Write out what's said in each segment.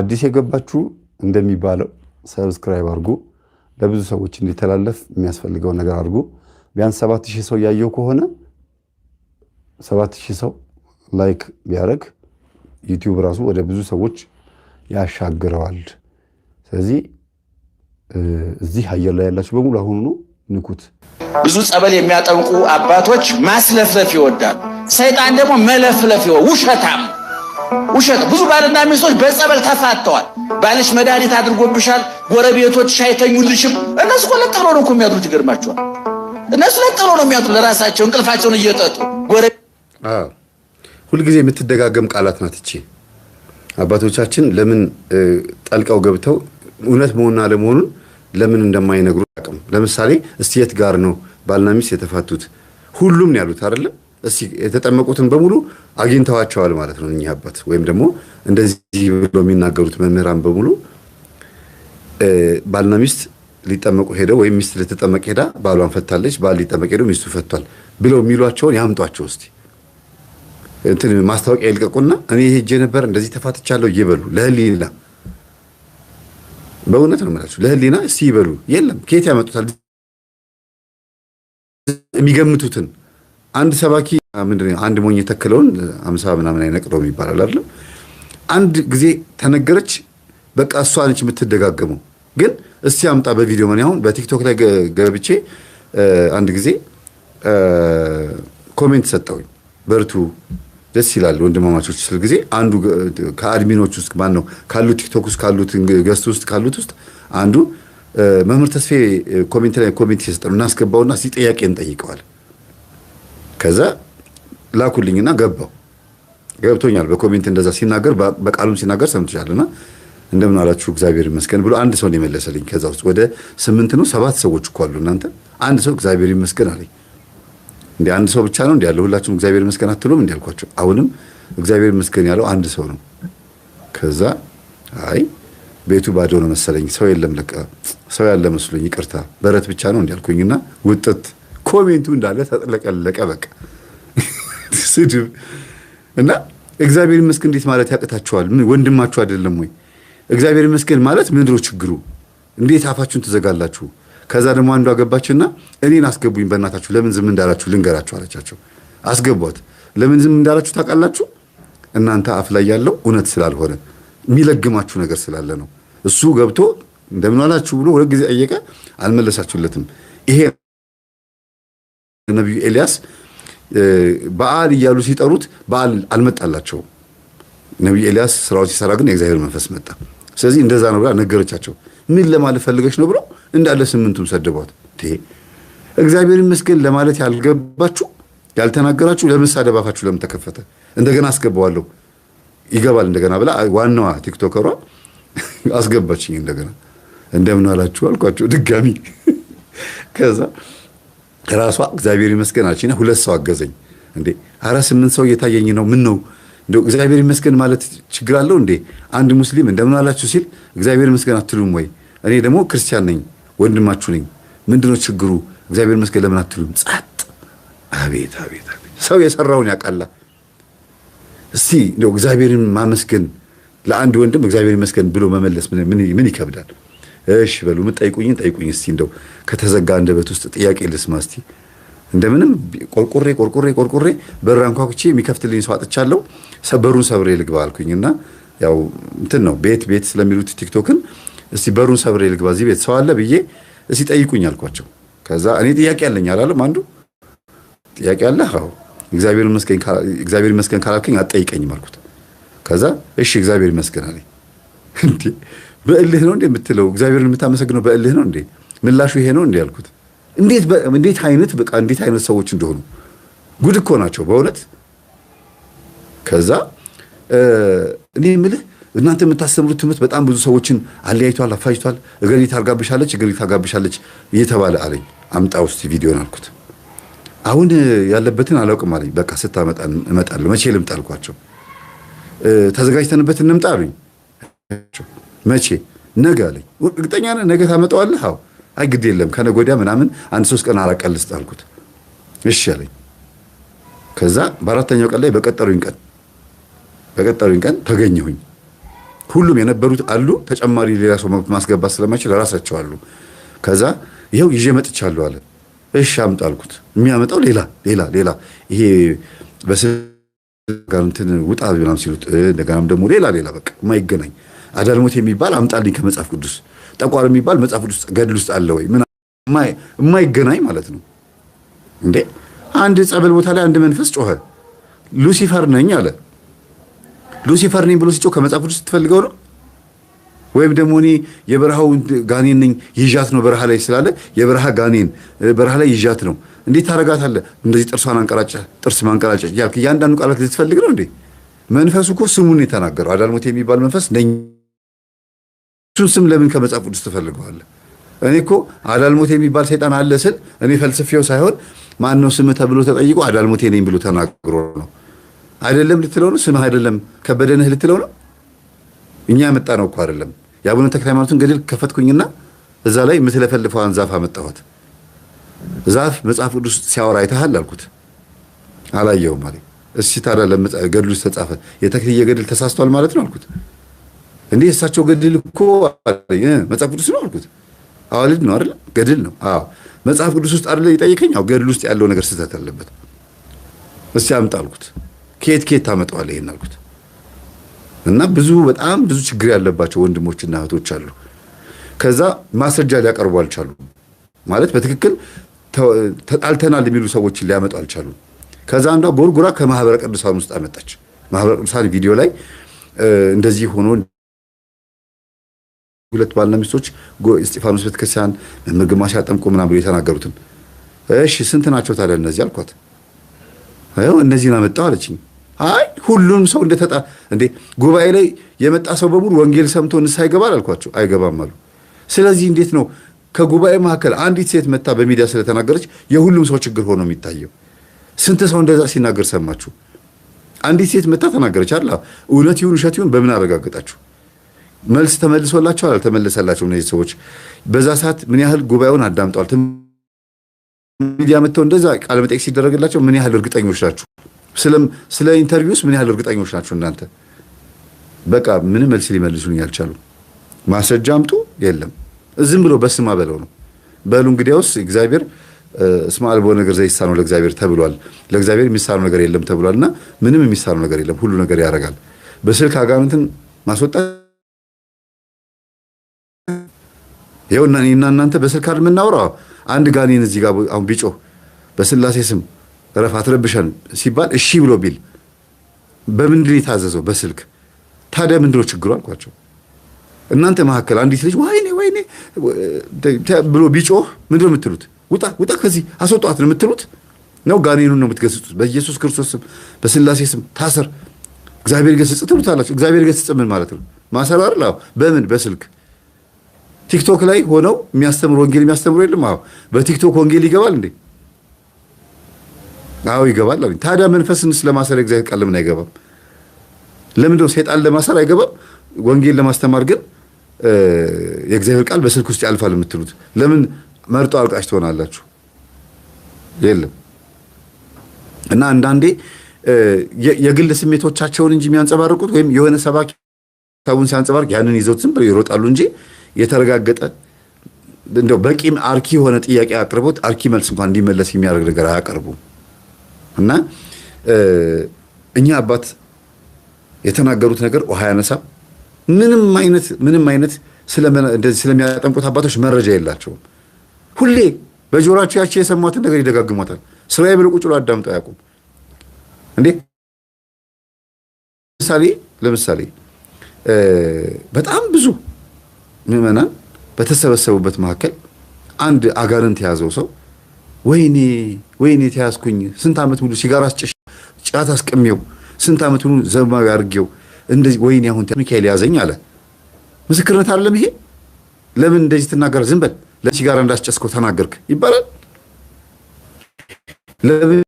አዲስ የገባችሁ እንደሚባለው ሰብስክራይብ አድርጉ። ለብዙ ሰዎች እንዲተላለፍ የሚያስፈልገው ነገር አድርጉ። ቢያንስ 7000 ሰው ያየው ከሆነ 7000 ሰው ላይክ ቢያደርግ ዩቲዩብ ራሱ ወደ ብዙ ሰዎች ያሻግረዋል። ስለዚህ እዚህ አየር ላይ ያላችሁ በሙሉ አሁኑ ንኩት። ብዙ ጸበል የሚያጠምቁ አባቶች ማስለፍለፍ ይወዳሉ። ሰይጣን ደግሞ መለፍለፍ ውሸታም ውሸት። ብዙ ባልና ሚስቶች በጸበል ተፋተዋል። ባልሽ መድኃኒት አድርጎብሻል፣ ጎረቤቶች ሻይተኙልሽም። እነሱ ለጥ ብለው ነው እኮ የሚያድሩት። ይገርማቸዋል። እነሱ ለጥ ብለው ነው የሚያድሩት ለራሳቸው እንቅልፋቸውን እየጠጡ። ሁልጊዜ የምትደጋገም ቃላት ናት እቺ። አባቶቻችን ለምን ጠልቀው ገብተው እውነት መሆንና አለመሆኑን ለምን እንደማይነግሩ አቅም። ለምሳሌ እስቲ የት ጋር ነው ባልና ሚስት የተፋቱት? ሁሉም ነው ያሉት አይደለ? እስቲ የተጠመቁትን በሙሉ አግኝተዋቸዋል ማለት ነው እኚህ አባት። ወይም ደግሞ እንደዚህ ብሎ የሚናገሩት መምህራን በሙሉ ባልና ሚስት ሊጠመቁ ሄደው ወይም ሚስት ልትጠመቅ ሄዳ ባሏን ፈታለች፣ ባል ሊጠመቅ ሄደው ሚስቱ ፈቷል ብለው የሚሏቸውን ያምጧቸው እስቲ። እንትን ማስታወቂያ ይልቀቁና እኔ ሄጄ ነበር እንደዚህ ተፋትቻለሁ ይበሉ ለህሊና። በእውነት ነው የምላችሁ ለህሊና እስቲ ይበሉ። የለም ከየት ያመጡታል? የሚገምቱትን አንድ ሰባኪ ምንድነው አንድ ሞኝ የተከለውን 50 ምናምን አይነቅለውም ይባላል አይደል? አንድ ጊዜ ተነገረች፣ በቃ እሷ ነች የምትደጋገመው። ግን እስቲ አምጣ በቪዲዮ ማን ያሁን በቲክቶክ ላይ ገብቼ አንድ ጊዜ ኮሜንት ሰጠውኝ። በርቱ ደስ ይላል ወንድማማቾች ስል ጊዜ አንዱ ከአድሚኖች ውስጥ ማን ነው ካሉት ቲክቶክ ውስጥ ካሉት ገስት ውስጥ ካሉት ውስጥ አንዱ መምህር ተስፋዬ ኮሜንት ላይ ኮሜንት ሲሰጠው እናስገባውና ሲጠያቄን ጠይቀዋል። ከዛ ላኩልኝና ገብቶኛል። በኮሜንት እንደዛ ሲናገር በቃሉም ሲናገር ሰምተሻልና እንደምን አላችሁ እግዚአብሔር ይመስገን ብሎ አንድ ሰው ነው የመለሰልኝ። ከዛ ውስጥ ወደ 8 ነው 7 ሰዎች እኮ አሉ እናንተ። አንድ ሰው እግዚአብሔር ይመስገን አለኝ። እንዴ አንድ ሰው ብቻ ነው እንዴ ያለው? ሁላችሁም እግዚአብሔር ይመስገን አትሉም እንዴ አልኳቸው። አሁንም እግዚአብሔር ይመስገን ያለው አንድ ሰው ነው። ከዛ አይ ቤቱ ባዶ ነው መሰለኝ ሰው የለም ለካ ሰው ያለ መስሎኝ ይቅርታ በረት ብቻ ነው እንዴ አልኩኝና ውጥት ኮሜንቱ እንዳለ ተጥለቀለቀ። በቃ ስድብ እና እግዚአብሔር ይመስገን እንዴት ማለት ያቅታችኋል? ምን ወንድማችሁ አይደለም ወይ? እግዚአብሔር ይመስገን ማለት ምንድነው ችግሩ? እንዴት አፋችሁን ትዘጋላችሁ? ከዛ ደግሞ አንዷ ገባችና እኔን አስገቡኝ በእናታችሁ ለምን ዝም እንዳላችሁ ልንገራችሁ አለቻቸው። አስገቧት። ለምን ዝም እንዳላችሁ ታውቃላችሁ? እናንተ አፍ ላይ ያለው እውነት ስላልሆነ የሚለግማችሁ ነገር ስላለ ነው። እሱ ገብቶ እንደምን አላችሁ ብሎ ሁለት ጊዜ ጠየቀ፣ አልመለሳችሁለትም። ይሄ ነብዩ ኤልያስ በዓል እያሉ ሲጠሩት በዓል አልመጣላቸው። ነብዩ ኤልያስ ስራው ሲሰራ ግን የእግዚአብሔር መንፈስ መጣ። ስለዚህ እንደዛ ነው ብላ ነገረቻቸው። ምን ለማለት ፈልገሽ ነው ብለው እንዳለ 8ቱም ሰደቧት። እግዚአብሔር ይመስገን ለማለት ያልገባችሁ ያልተናገራችሁ ለመሳደብ አፋችሁ ለምን ተከፈተ? እንደገና አስገባዋለሁ ይገባል እንደገና ብላ ዋናዋ ቲክቶከሯ አስገባችኝ። እንደገና እንደምን አላችሁ አልኳቸው ድጋሚ። ከዛ ራሷ እግዚአብሔር ይመስገን አለችና 2 ሰው አገዘኝ። እንዴ ኧረ 8 ሰው እየታየኝ ነው። ምን ነው እንደው እግዚአብሔር ይመስገን ማለት ችግር አለው እንዴ? አንድ ሙስሊም እንደምን አላችሁ ሲል እግዚአብሔር ይመስገን አትሉም ወይ? እኔ ደግሞ ክርስቲያን ነኝ ወንድማችሁ ነኝ። ምንድነው ችግሩ? እግዚአብሔር ይመስገን ለምን አትሉም? ጸጥ። አቤት አቤት አቤት! ሰው የሰራውን ያውቃል። እስቲ እንደው እግዚአብሔርን ማመስገን ለአንድ ወንድም እግዚአብሔር ይመስገን ብሎ መመለስ ምን ይከብዳል? እሺ በሉ ጠይቁኝ እስቲ እንደው ከተዘጋ አንደበት ውስጥ ጥያቄ ልስማ እስቲ። እንደምንም ቆርቆሬ በር አንኳኩቼ የሚከፍትልኝ ሰው አጥቻለሁ። በሩን ሰብሬ ልግባ አልኩኝና ያው እንትን ነው ቤት ስለሚሉት ቲክቶክን እስቲ በሩን ሰብሬ ልግባ እዚህ ቤት ሰው አለ ብዬ እስቲ ጠይቁኝ አልኳቸው። ከዛ እኔ ጥያቄ አለኝ አላለም አንዱ። ጥያቄ አለ? አዎ። እግዚአብሔር ይመስገን ካላልከኝ አትጠይቀኝም አልኩት። ከዛ እሺ እግዚአብሔር ይመስገን አለኝ። እንዴ በእልህ ነው እንዴ የምትለው? እግዚአብሔርን የምታመሰግነው በእልህ ነው እንዴ? ምላሹ ይሄ ነው እንዴ አልኩት። እንዴት አይነት ሰዎች እንደሆኑ ጉድ እኮ ናቸው በእውነት። ከዛ እኔ የምልህ እናንተ የምታስተምሩት ትምህርት በጣም ብዙ ሰዎችን አለያይቷል፣ አፋጅቷል። እገሊት አርጋብሻለች እየተባለ አለኝ። አምጣ ውስጥ ቪዲዮን አልኩት። አሁን ያለበትን አላውቅም አለኝ። በቃ ስታመጣ እመጣለሁ። መቼ ልምጣ አልኳቸው። ተዘጋጅተንበት እንምጣ አሉኝ። መቼ? ነገ አለኝ። እርግጠኛ ነህ ነገ ታመጣዋለህ? አዎ። አይ ግድ የለም ከነገ ወዲያ ምናምን 1-3 ቀን አላቀልስ አልኩት። እሺ አለኝ። ከዛ በአራተኛው ቀን ላይ በቀጠሩኝ ቀን ተገኘሁኝ። ሁሉም የነበሩት አሉ። ተጨማሪ ሌላ ሰው ማስገባት ስለማይችል ራሳቸው አሉ። ከዛ ይኸው ይዤ መጥቻለሁ አለ። እሺ አምጣ አልኩት። የሚያመጣው ሌላ ይሄ በስጋንትን ውጣ ምናምን ሲሉት እንደገናም ደግሞ ሌላ በቃ የማይገናኝ አዳልሞት የሚባል አምጣልኝ ከመጽሐፍ ቅዱስ፣ ጠቋር የሚባል መጽሐፍ ቅዱስ ገድል ውስጥ አለ ወይ? ምን የማይገናኝ ማለት ነው እንዴ! አንድ ጸበል ቦታ ላይ አንድ መንፈስ ጮኸ። ሉሲፈር ነኝ አለ። ሉሲፈር ነኝ ብሎ ሲጮህ ከመጽሐፍ ቅዱስ ትፈልገው ነው? ወይም ደግሞ እኔ የበረሃው ጋኔን ነኝ ይዣት ነው በረሃ ላይ ስላለ የበረሃ ጋኔን በረሃ ላይ ይዣት ነው እንዴት ታረጋታለህ? እንደዚህ ጥርሷን አንቀራጨ ጥርስ ማንቀራጨ ያልክ እያንዳንዱ ቃላት ልትፈልግ ነው እንዴ? መንፈሱ እኮ ስሙን የተናገረው አዳልሞት የሚባል መንፈስ ነኝ። እሱን ስም ለምን ከመጽሐፍ ቅዱስ ትፈልገዋለህ? እኔ እኮ አዳልሞት የሚባል ሰይጣን አለ ስል እኔ ፈልስፌው ሳይሆን ማን ነው ስምህ ተብሎ ተጠይቆ አዳልሞቴ ነኝ ብሎ ተናግሮ ነው። አይደለም ልትለው ነው? ስምህ አይደለም ከበደንህ ልትለው ነው? እኛ ያመጣ ነው እኮ አይደለም። የአቡነ ተክለ ሃይማኖትን ገድል ከፈትኩኝና እዛ ላይ የምትለፈልፈዋን ዛፍ አመጣኋት። ዛፍ መጽሐፍ ቅዱስ ሲያወራ አይተሃል አልኩት። አላየሁም አለኝ። እሺ ታዲያ ገድሉ ውስጥ ተጻፈ የተክልየ ገድል ተሳስቷል ማለት ነው አልኩት። እንዴ እሳቸው ገድል እኮ መጽሐፍ ቅዱስ ነው አልኩት። አዋልድ ነው አይደል? ገድል ነው። አዎ መጽሐፍ ቅዱስ ውስጥ አይደል ይጠይቀኝ። አዎ ገድል ውስጥ ያለው ነገር ስህተት አለበት። እስቲ አምጣ አልኩት። ከየት ታመጣዋለህ ይሄን አልኩት። እና በጣም ብዙ ችግር ያለባቸው ወንድሞችና እህቶች አሉ። ከዛ ማስረጃ ሊያቀርቡ አልቻሉም። ማለት በትክክል ተጣልተናል የሚሉ ሰዎችን ሊያመጡ አልቻሉም። ከዛ አንዷ ጎርጎራ ከማህበረ ቅዱሳን ውስጥ አመጣች። ማህበረ ቅዱሳን ቪዲዮ ላይ እንደዚህ ሆኖ ሁለት ባልና ሚስቶች እስጢፋኖስ ቤተክርስቲያን ግማሽ ያጠምቁ ምናምን ብሎ የተናገሩትን። እሺ ስንት ናቸው ታዲያ እነዚህ አልኳት። አዎ እነዚህን አመጣው አለችኝ። አይ ሁሉም ሰው እንዴ ጉባኤ ላይ የመጣ ሰው በሙሉ ወንጌል ሰምቶ ንስሐ ይገባል አልኳቸው። አይገባም አሉ። ስለዚህ እንዴት ነው ከጉባኤ መካከል አንዲት ሴት መጣ በሚዲያ ስለተናገረች የሁሉም ሰው ችግር ሆኖ የሚታየው? ስንት ሰው እንደዛ ሲናገር ሰማችሁ? አንዲት ሴት መጣ ተናገረች አይደል? እውነት ይሁን ውሸት ይሁን በምን አረጋግጣችሁ? መልስ ተመልሶላቸዋል አልተመለሰላቸውም? እነዚህ ሰዎች በዛ ሰዓት ምን ያህል ጉባኤውን አዳምጠዋል? ሚዲያ መጥተው እንደዛ ቃለ መጠይቅ ሲደረግላቸው ምን ያህል እርግጠኞች ናችሁ? ስለ ኢንተርቪውስ ምን ያህል እርግጠኞች ናችሁ እናንተ? በቃ ምንም መልስ ሊመልሱልኝ አልቻሉም። ማስረጃ አምጡ፣ የለም ዝም ብሎ በስማ በለው ነው። በሉ እንግዲያውስ እግዚአብሔር እስመ አልቦ ነገር ዘይሳነው ለእግዚአብሔር ተብሏል። ለእግዚአብሔር የሚሳነው ነገር የለም ተብሏልና ምንም የሚሳነው ነገር የለም፣ ሁሉ ነገር ያደርጋል። በስልክ አጋንንትን ማስወጣት ይኸውና እኔና እናንተ በስልክ አይደል የምናወራው? አንድ ጋኔን እዚህ ጋር አሁን ቢጮህ በስላሴ ስም ረፍ አትረብሸን ሲባል እሺ ብሎ ቢል በምንድን የታዘዘው? በስልክ። ታዲያ ምንድነው ችግሩ አልኳቸው። እናንተ መካከል አንዲት ልጅ ወይኔ ብሎ ቢጮህ ምንድነው የምትሉት? ውጣ ከዚህ አስወጣት ነው የምትሉት? ነው ጋኔኑን ነው የምትገስጹት? በኢየሱስ ክርስቶስ ስም በስላሴ ስም ታሰር እግዚአብሔር ገስጽ ትሉታላችሁ። እግዚአብሔር ገስጽ ምን ማለት ነው? ማሰር አይደል? አዎ። በምን? በስልክ ቲክቶክ ላይ ሆነው የሚያስተምሩ ወንጌል የሚያስተምሩ የለም? አዎ። በቲክቶክ ወንጌል ይገባል እንዴ? አዎ ይገባል። ታዲያ መንፈስን ስለማሰር እግዚአብሔር ቃል ለምን አይገባም? ለምንድን ነው ሰይጣን ለማሰር አይገባም? ወንጌል ለማስተማር ግን የእግዚአብሔር ቃል በስልክ ውስጥ ያልፋል የምትሉት ለምን መርጦ አልቃሽ ትሆናላችሁ? የለም። እና አንዳንዴ የግል ስሜቶቻቸውን እንጂ የሚያንጸባርቁት ወይም የሆነ ሰባኪ ሰውን ሲያንጸባርቅ ያንን ይዘውት ዝም ብለው ይሮጣሉ እንጂ የተረጋገጠ እንደው በቂም አርኪ የሆነ ጥያቄ አቅርቦት አርኪ መልስ እንኳን እንዲመለስ የሚያደርግ ነገር አያቀርቡም። እና እኛ አባት የተናገሩት ነገር ውሃ ያነሳም። ምንም አይነት ስለሚያጠምቁት አባቶች መረጃ የላቸውም። ሁሌ በጆሯቸው ያቺ የሰሟትን ነገር ይደጋግሟታል። ስራዬ ብለው ቁጭ ብለው አዳምጠው አያውቁም እንዴ? ለምሳሌ በጣም ብዙ ምዕመናን በተሰበሰቡበት መካከል አንድ አጋንንት የያዘው ሰው ወይኔ ተያዝኩኝ፣ ስንት ዓመት ሙሉ ሲጋራ አስጨሽ ጫት አስቀሚው፣ ስንት ዓመት ሙሉ ዘማዊ አድርጌው እንደዚህ ወይኔ አሁን ሚካኤል ያዘኝ አለ። ምስክርነት አይደለም ይሄ? ለምን እንደዚህ ትናገር? ዝም በል ለሲጋራ እንዳስጨስከው ተናገርክ ይባላል? ለምን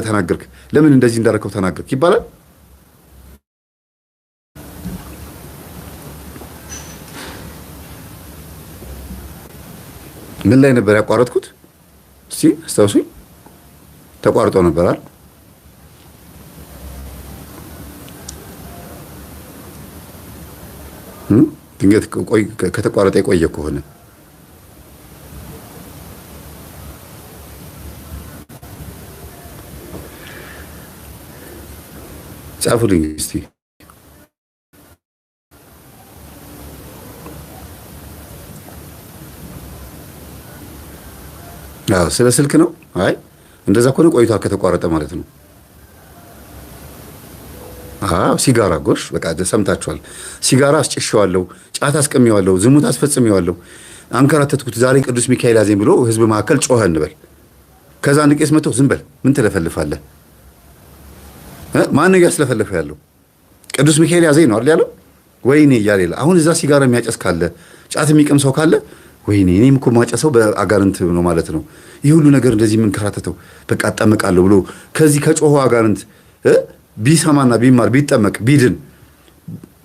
ተናገርክ? ለምን እንደዚህ እንዳረከው ተናገርክ ይባላል? ምን ላይ ነበር ያቋረጥኩት? እስቲ አስታውሱኝ። ተቋርጦ ነበር አይደል? ድንገት ከተቋረጠ የቆየ ከሆነ ጻፉልኝ እስቲ። አዎ ስለ ስልክ ነው። አይ እንደዛ ከሆነ ቆይቷል ከተቋረጠ ማለት ነው። አዎ ሲጋራ ጎሽ፣ በቃ ሰምታችኋል። ሲጋራ አስጭሼዋለሁ፣ ጫት አስቀሚዋለሁ፣ ዝሙት አስፈጽሜዋለሁ፣ አንከራተትኩት፣ ዛሬ ቅዱስ ሚካኤል ያዘኝ ብሎ ህዝብ መካከል ጮኸ እንበል። ከዛ አንድ ቄስ መጥቶ ዝም በል ምን ትለፈልፋለህ? ማን ነው ያስለፈለፈ ያለው? ቅዱስ ሚካኤል ያዘኝ ነው አይደል ያለው? ወይኔ እያለ ይላል። አሁን እዛ ሲጋራ የሚያጨስ ካለ ጫት የሚቅም ሰው ካለ ወይኔ እኔም እኮ ማጨሰው በአጋንንት ነው ማለት ነው፣ ይህ ሁሉ ነገር እንደዚህ የምንከራተተው በቃ አጠመቃለሁ ብሎ ከዚህ ከጮኸው አጋንንት ቢሰማና ቢማር ቢጠመቅ ቢድን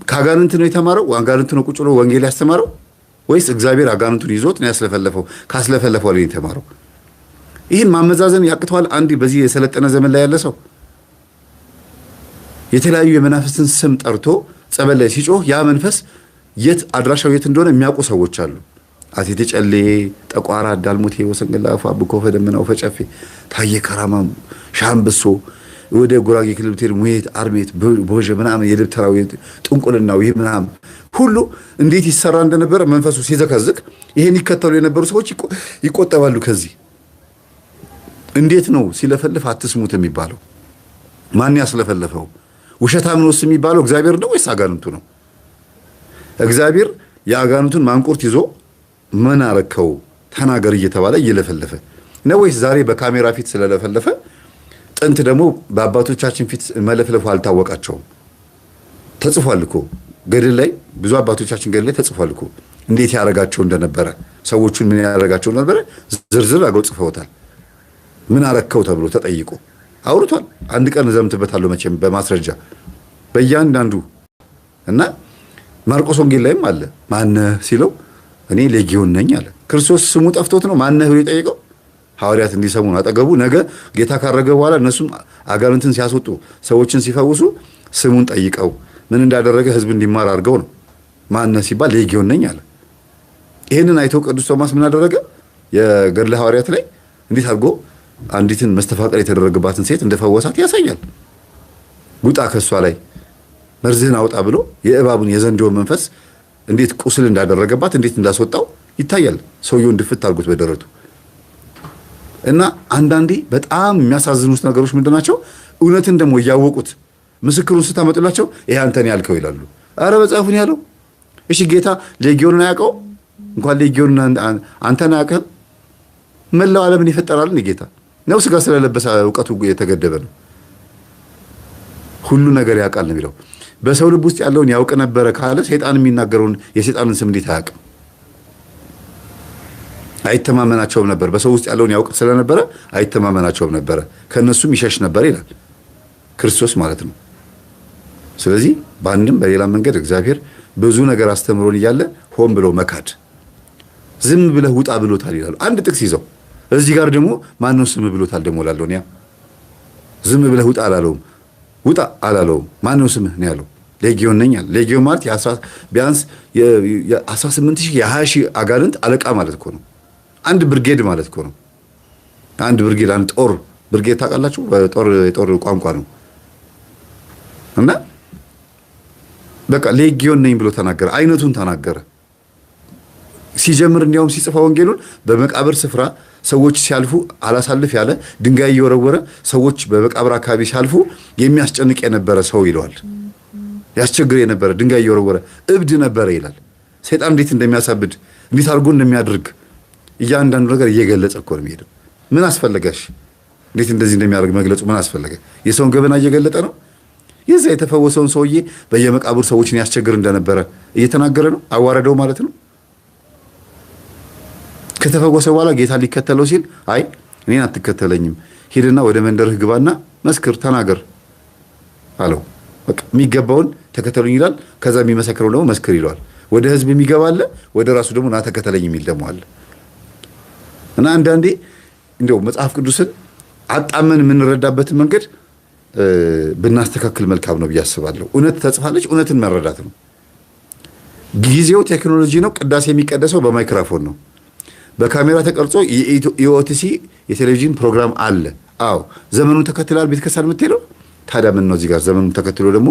ከአጋንንት ነው የተማረው? አጋንንት ነው ቁጭ ብሎ ወንጌል ያስተማረው? ወይስ እግዚአብሔር አጋንንቱን ይዞት ነው ያስለፈለፈው? ካስለፈለፈው ላይ የተማረው? ይህን ማመዛዘን ያቅተዋል አንድ በዚህ የሰለጠነ ዘመን ላይ ያለ ሰው። የተለያዩ የመናፍስትን ስም ጠርቶ ጸበል ላይ ሲጮህ ያ መንፈስ የት አድራሻው የት እንደሆነ የሚያውቁ ሰዎች አሉ። አቴቴ ጨሌ፣ ጠቋራ፣ ዳልሞቴ፣ ወሰንገላ፣ አብኮ፣ ፈደምናው፣ ፈጨፌ፣ ታየ ከራማ፣ ሻምብሶ ወደ ጉራጌ ክልል ብትሄድ ሙሄት፣ አርሜት፣ ቦዥ ምናምን የደብተራው ጥንቁልናው ይህ ምናምን ሁሉ እንዴት ይሰራ እንደነበረ መንፈሱ ሲዘከዝክ ይሄን ይከተሉ የነበሩ ሰዎች ይቆጠባሉ። ከዚህ እንዴት ነው ሲለፈልፍ አትስሙት የሚባለው? ማን ያስለፈለፈው? ውሸታም ነውስ የሚባለው እግዚአብሔር ነው ወይስ አጋንንቱ ነው? እግዚአብሔር የአጋንንቱን ማንቁርት ይዞ ምን አረከው ተናገር እየተባለ እየለፈለፈ ነው ወይስ ዛሬ በካሜራ ፊት ስለለፈለፈ ጥንት ደግሞ በአባቶቻችን ፊት መለፍለፉ አልታወቃቸውም? ተጽፏል እኮ ገድል ላይ ብዙ አባቶቻችን ገድል ላይ ተጽፏል እኮ እንዴት ያደረጋቸው እንደነበረ ሰዎቹን ምን ያደረጋቸው እንደነበረ ዝርዝር አገው ጽፈውታል። ምን አረከው ተብሎ ተጠይቆ አውርቷል። አንድ ቀን ዘምትበታለሁ መቼም በማስረጃ በእያንዳንዱ እና ማርቆስ ወንጌል ላይም አለ። ማነህ ሲለው እኔ ሌጊዮን ነኝ አለ። ክርስቶስ ስሙ ጠፍቶት ነው ማነህ ብሎ የጠየቀው? ሐዋርያት እንዲሰሙ አጠገቡ ነገ ጌታ ካረገ በኋላ እነሱም አጋንንትን ሲያስወጡ ሰዎችን ሲፈውሱ ስሙን ጠይቀው ምን እንዳደረገ ህዝብ እንዲማር አድርገው ነው። ማነህ ሲባል ሌጊዮን ነኝ አለ። ይህንን አይቶ ቅዱስ ቶማስ ምን አደረገ? የገድለ ሐዋርያት ላይ እንዴት አድርጎ አንዲትን መስተፋቀር የተደረገባትን ሴት እንደፈወሳት ያሳያል። ውጣ ከሷ ላይ መርዝህን አውጣ ብሎ የእባቡን የዘንዶውን መንፈስ እንዴት ቁስል እንዳደረገባት እንዴት እንዳስወጣው ይታያል። ሰውየውን ድፍት አድርጎት በደረቱ እና አንዳንዴ በጣም የሚያሳዝኑት ነገሮች ምንድናቸው? እውነትን ደግሞ እያወቁት ምስክሩን ስታመጡላቸው ይሄ አንተን ያልከው ይላሉ። አረ መጽሐፉን ያለው እሺ፣ ጌታ ሌጊዮንን አያውቀው? እንኳን ሌጊዮንን አንተን አያውቅህም? መላው ዓለምን ይፈጠራልን ጌታ ነው? ስጋ ስለለበሰ እውቀቱ የተገደበ ነው? ሁሉ ነገር ያውቃል ነው የሚለው። በሰው ልብ ውስጥ ያለውን ያውቅ ነበረ ካለ ሰይጣን የሚናገረውን የሰይጣንን ስም እንዴት አያውቅም? አይተማመናቸውም ነበር። በሰው ውስጥ ያለውን ያውቅ ስለነበረ አይተማመናቸውም ነበረ፣ ከነሱም ይሸሽ ነበር ይላል ክርስቶስ ማለት ነው። ስለዚህ በአንድም በሌላ መንገድ እግዚአብሔር ብዙ ነገር አስተምሮን እያለ ሆን ብሎ መካድ፣ ዝም ብለህ ውጣ ብሎታል ይላሉ። አንድ ጥቅስ ይዘው እዚህ ጋር ደግሞ ማነው ስም ብሎታል ደግሞ ላለው ነው። ዝም ብለህ ውጣ አላለውም፣ ውጣ አላለውም። ማነው ስምህ ነው ያለው። ሌጊዮን ነኝ አለ። ሌጊዮን ማለት ቢያንስ የ18,000 የ20,000 አጋንንት አለቃ ማለት እኮ ነው። አንድ ብርጌድ ማለት እኮ ነው። አንድ ብርጌድ፣ አንድ ጦር ብርጌድ ታውቃላችሁ? የጦር ቋንቋ ነው። እና በቃ ሌጊዮን ነኝ ብሎ ተናገረ። አይነቱን ተናገረ። ሲጀምር እንዲያውም ሲጽፈው ወንጌሉን በመቃብር ስፍራ ሰዎች ሲያልፉ አላሳልፍ ያለ ድንጋይ እየወረወረ ሰዎች በመቃብር አካባቢ ሲያልፉ የሚያስጨንቅ የነበረ ሰው ይለዋል። ያስቸግር የነበረ ድንጋይ እየወረወረ እብድ ነበረ ይላል። ሰይጣን እንዴት እንደሚያሳብድ እንዴት አድርጎ እንደሚያደርግ እያንዳንዱ ነገር እየገለጸ እኮ ነው የሚሄደው። ምን አስፈለጋሽ? እንዴት እንደዚህ እንደሚያደርግ መግለጹ ምን አስፈለገ? የሰውን ገበና እየገለጠ ነው። የዛ የተፈወሰውን ሰውዬ በየመቃብር ሰዎችን ያስቸግር እንደነበረ እየተናገረ ነው። አዋረደው ማለት ነው። ከተፈወሰ በኋላ ጌታ ሊከተለው ሲል አይ እኔን አትከተለኝም፣ ሂድና ወደ መንደርህ ግባና መስክር፣ ተናገር አለው። በቃ የሚገባውን ተከተሉኝ ይላል። ከዛ የሚመሰክረው ደግሞ መስክር ይለዋል። ወደ ህዝብ የሚገባ አለ፣ ወደ ራሱ ደግሞ ና ተከተለኝ የሚል ደግሞ አለ። እና አንዳንዴ እንደው መጽሐፍ ቅዱስን አጣመን የምንረዳበትን መንገድ ብናስተካክል መልካም ነው ብዬ አስባለሁ። እውነት ተጽፋለች፣ እውነትን መረዳት ነው። ጊዜው ቴክኖሎጂ ነው። ቅዳሴ የሚቀደሰው በማይክሮፎን ነው። በካሜራ ተቀርጾ የኦቲሲ የቴሌቪዥን ፕሮግራም አለ። አዎ ዘመኑን ተከትላል ቤተክርስቲያን የምትሄደው። ታዲያ ምን ነው እዚህ ጋር ዘመኑን ተከትሎ ደግሞ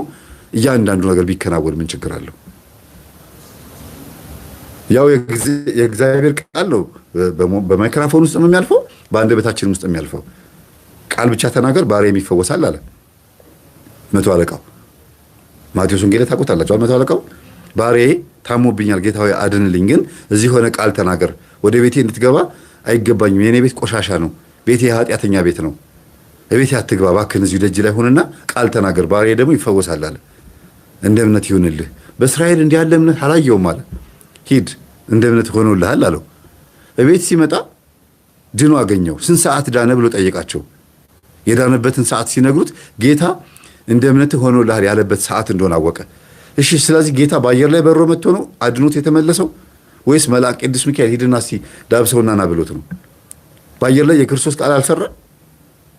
እያንዳንዱ ነገር ቢከናወን ምን ችግር አለው? ያው የእግዚአብሔር ቃል ነው። በማይክሮፎን ውስጥ የሚያልፈው በአንደበታችን ውስጥ የሚያልፈው ቃል ብቻ ተናገር ባሪያዬም ይፈወሳል አለ መቶ አለቃው። ማቴዎስ ወንጌል ታውቁታላችሁ። መቶ አለቃው ባሪያዬ ታሞብኛል ጌታ ሆይ አድንልኝ፣ ግን እዚህ ሆነ ቃል ተናገር፣ ወደ ቤቴ እንድትገባ አይገባኝም፣ የኔ ቤት ቆሻሻ ነው፣ ቤቴ የኃጢአተኛ ቤት ነው፣ ቤቴ አትግባ፣ እባክህን እዚሁ ደጅ ላይ ሆነና ቃል ተናገር፣ ባሪያዬ ደግሞ ይፈወሳል አለ። እንደ እምነት ይሁንልህ። በእስራኤል እንዲህ ያለ እምነት አላየውም አለ። ሂድ እንደ እምነት ሆኖልሃል አለው። እቤት ሲመጣ ድኖ አገኘው። ስንት ሰዓት ዳነ ብሎ ጠየቃቸው። የዳነበትን ሰዓት ሲነግሩት ጌታ እንደ እምነት ሆኖልሃል ያለበት ሰዓት እንደሆነ አወቀ። እሺ ስለዚህ ጌታ በአየር ላይ በሮ መጥቶ ነው አድኖት የተመለሰው ወይስ መልአክ ቅዱስ ሚካኤል ሂድና እስቲ ዳብሰውና ና ብሎት ነው? በአየር ላይ የክርስቶስ ቃል አልሰራ።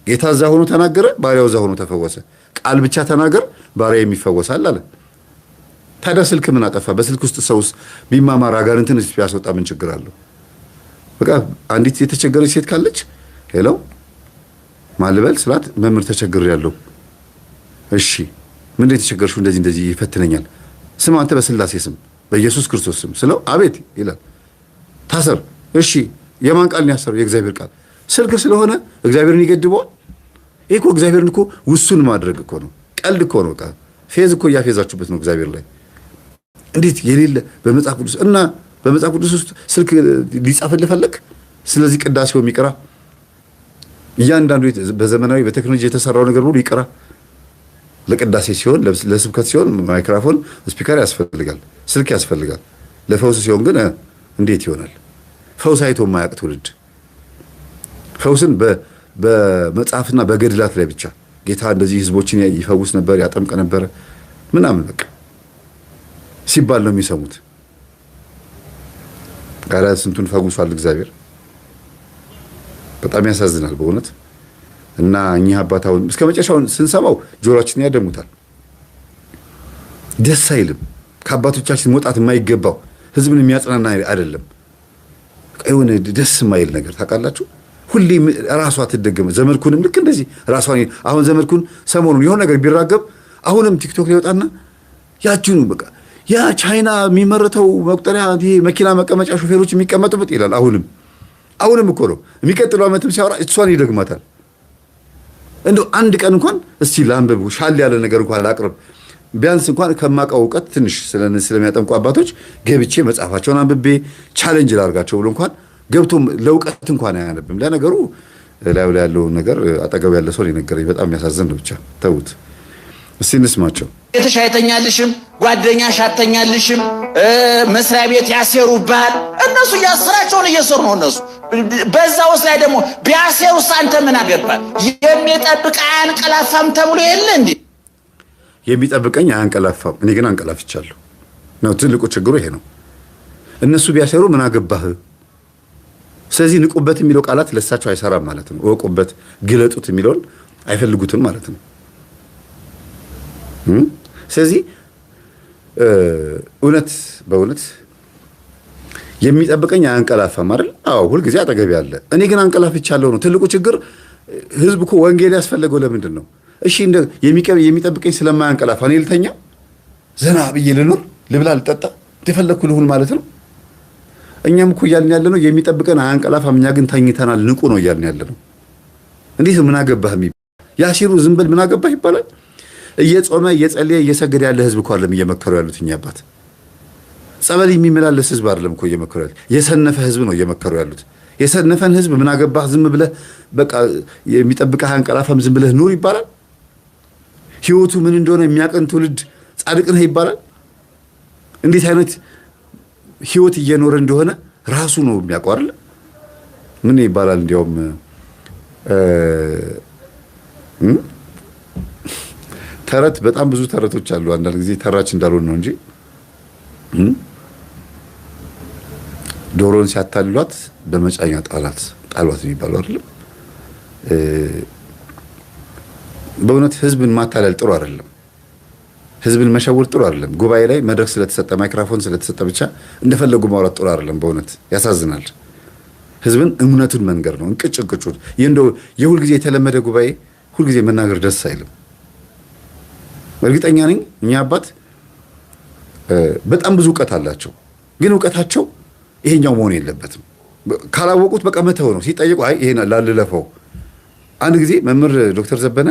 ጌታ እዛ ሆኖ ተናገረ፣ ባሪያው እዛ ሆኖ ተፈወሰ። ቃል ብቻ ተናገር ባሪያዬም ይፈወሳል አለ። ታዲያ ስልክ ምን አጠፋ? በስልክ ውስጥ ሰውስ ቢማማር አጋንንትን ቢያስወጣ ምን ችግር አለው? በቃ አንዲት የተቸገረች ሴት ካለች ሄሎ ማልበል ስላት መምህር ተቸግሬያለሁ። እሺ ምንድን የተቸገርሽው? እንደዚህ ይፈትነኛል። ስም አንተ በስላሴ ስም በኢየሱስ ክርስቶስ ስም ስለው አቤት ይላል። ታሰር። እሺ የማን ቃል ነው ያሰረው? የእግዚአብሔር ቃል። ስልክ ስለሆነ እግዚአብሔርን ይገድበዋል? ይሄ እኮ እግዚአብሔርን እኮ ውሱን ማድረግ እኮ ነው። ቀልድ እኮ ነው። በቃ ፌዝ እኮ እያፌዛችሁበት ነው እግዚአብሔር ላይ። እንዴት የሌለ በመጽሐፍ ቅዱስ እና በመጽሐፍ ቅዱስ ውስጥ ስልክ ሊጻፍልህ ፈለግ? ስለዚህ ቅዳሴው የሚቀራ እያንዳንዱ በዘመናዊ በቴክኖሎጂ የተሰራው ነገር ሁሉ ይቀራ። ለቅዳሴ ሲሆን ለስብከት ሲሆን ማይክሮፎን ስፒከር ያስፈልጋል፣ ስልክ ያስፈልጋል። ለፈውስ ሲሆን ግን እንዴት ይሆናል? ፈውስ አይቶ የማያውቅ ትውልድ ፈውስን በመጽሐፍና በገድላት ላይ ብቻ ጌታ እንደዚህ ህዝቦችን ይፈውስ ነበር ያጠምቅ ነበር ምናምን በቃ ሲባል ነው የሚሰሙት። ጋራ ስንቱን ፈውሷል እግዚአብሔር። በጣም ያሳዝናል በእውነት። እና እኚህ አባታውን እስከ መጨረሻው ስንሰማው ጆሮአችንን ያደሙታል። ደስ አይልም። ከአባቶቻችን መውጣት የማይገባው ህዝብን የሚያጽናና አይደለም። የሆነ ደስ የማይል ነገር ታውቃላችሁ። ሁሌ ራሷ ትደገመ። ዘመድኩንም ልክ እንደዚህ ራሷን አሁን ዘመድኩን ሰሞኑን የሆነ ነገር ቢራገብ አሁንም ቲክቶክ ላይ ወጣና ያችኑ በቃ ያ ቻይና የሚመረተው መቁጠሪያ ይሄ መኪና መቀመጫ ሾፌሮች የሚቀመጡበት ይላል። አሁንም እኮ ነው የሚቀጥለው ዓመትም ሲያወራ እሷን ይደግማታል። እንደው አንድ ቀን እንኳን እስቲ ላንብብ ሻል ያለ ነገር እንኳን አቅርብ ቢያንስ እንኳን ከማውቀው እውቀት ትንሽ ስለሚያጠምቁ አባቶች ገብቼ መጽሐፋቸውን አንብቤ ቻሌንጅ ላርጋቸው ብሎ እንኳን ገብቶ ለእውቀት እንኳን አያነብም። ለነገሩ ላይ ያለው ነገር አጠገብ ያለ ሰው ሊነገረኝ በጣም የሚያሳዝን ነው። ብቻ ተውት እስቲ እንስማቸው። ቤትሽ አይተኛልሽም፣ ጓደኛሽ አተኛልሽም፣ መስሪያ ቤት ያሴሩብሃል። እነሱ ስራቸውን እየሰሩ ነው እነሱ። በዛ ውስጥ ላይ ደግሞ ቢያሴሩስ አንተ ምን አገባህ? የሚጠብቅ አያንቀላፋም ተብሎ የለ እንዴ? የሚጠብቀኝ አያንቀላፋም፣ እኔ ግን አንቀላፍቻለሁ ነው። ትልቁ ችግሩ ይሄ ነው። እነሱ ቢያሴሩ ምን አገባህ? ስለዚህ ንቁበት የሚለው ቃላት ለሳቸው አይሰራም ማለት ነው። እወቁበት፣ ግለጡት የሚለውን አይፈልጉትም ማለት ነው። ስለዚህ በእውነት የሚጠብቀኝ አያንቀላፋም አይደል? አዎ ሁልጊዜ አጠገቤ አለ። እኔ ግን አንቀላፍቻለሁ ነው ትልቁ ችግር። ህዝብ እኮ ወንጌል ያስፈለገው ለምንድን ነው? እሺ የሚጠብቀኝ ስለማያንቀላፋ እኔ ልተኛ፣ ዘና ብዬ ልኑር፣ ልብላ፣ ልጠጣ፣ እንደፈለኩ ልሁን ማለት ነው። እኛም እኮ እያልን ያለ ነው የሚጠብቀን አያንቀላፋም፣ እኛ ግን ተኝተናል፣ ንቁ ነው እያልን ያለ ነው። እንዴት ምን አገባህ የሚባል ያሲሩ ዝም በል ምን አገባህ ይባላል? እየጾመ እየጸለየ እየሰገደ ያለ ህዝብ እኮ አይደለም እየመከሩ ያሉት እኛ አባት። ጸበል የሚመላለስ ህዝብ አይደለም እኮ እየመከሩ ያሉት፣ የሰነፈ ህዝብ ነው እየመከሩ ያሉት። የሰነፈን ህዝብ ምን አገባህ ዝም ብለህ በቃ የሚጠብቅህ አያንቀላፋም ዝም ብለህ ኑር ይባላል? ህይወቱ ምን እንደሆነ የሚያቀን ትውልድ ጻድቅ ነህ ይባላል? እንዴት አይነት ህይወት እየኖረ እንደሆነ ራሱ ነው የሚያውቀው አይደል? ምን ይባላል እንዲያውም ተረት፣ በጣም ብዙ ተረቶች አሉ። አንዳንድ ጊዜ ተራች እንዳልሆን ነው እንጂ ዶሮን ሲያታልሏት በመጫኛ ጣሏት የሚባለው አይደለም። በእውነት ህዝብን ማታለል ጥሩ አይደለም። ህዝብን መሸወር ጥሩ አይደለም። ጉባኤ ላይ መድረክ ስለተሰጠ ማይክሮፎን ስለተሰጠ ብቻ እንደፈለጉ ማውራት ጥሩ አይደለም። በእውነት ያሳዝናል። ህዝብን እውነቱን መንገር ነው። እንቅጭ እንደው የሁልጊዜ የተለመደ ጉባኤ ሁልጊዜ መናገር ደስ አይልም። እርግጠኛ ነኝ እኛ አባት በጣም ብዙ እውቀት አላቸው። ግን እውቀታቸው ይሄኛው መሆን የለበትም። ካላወቁት በቃ መተው ነው። ሲጠይቁ አይ ይሄን ላልለፈው። አንድ ጊዜ መምህር ዶክተር ዘበነ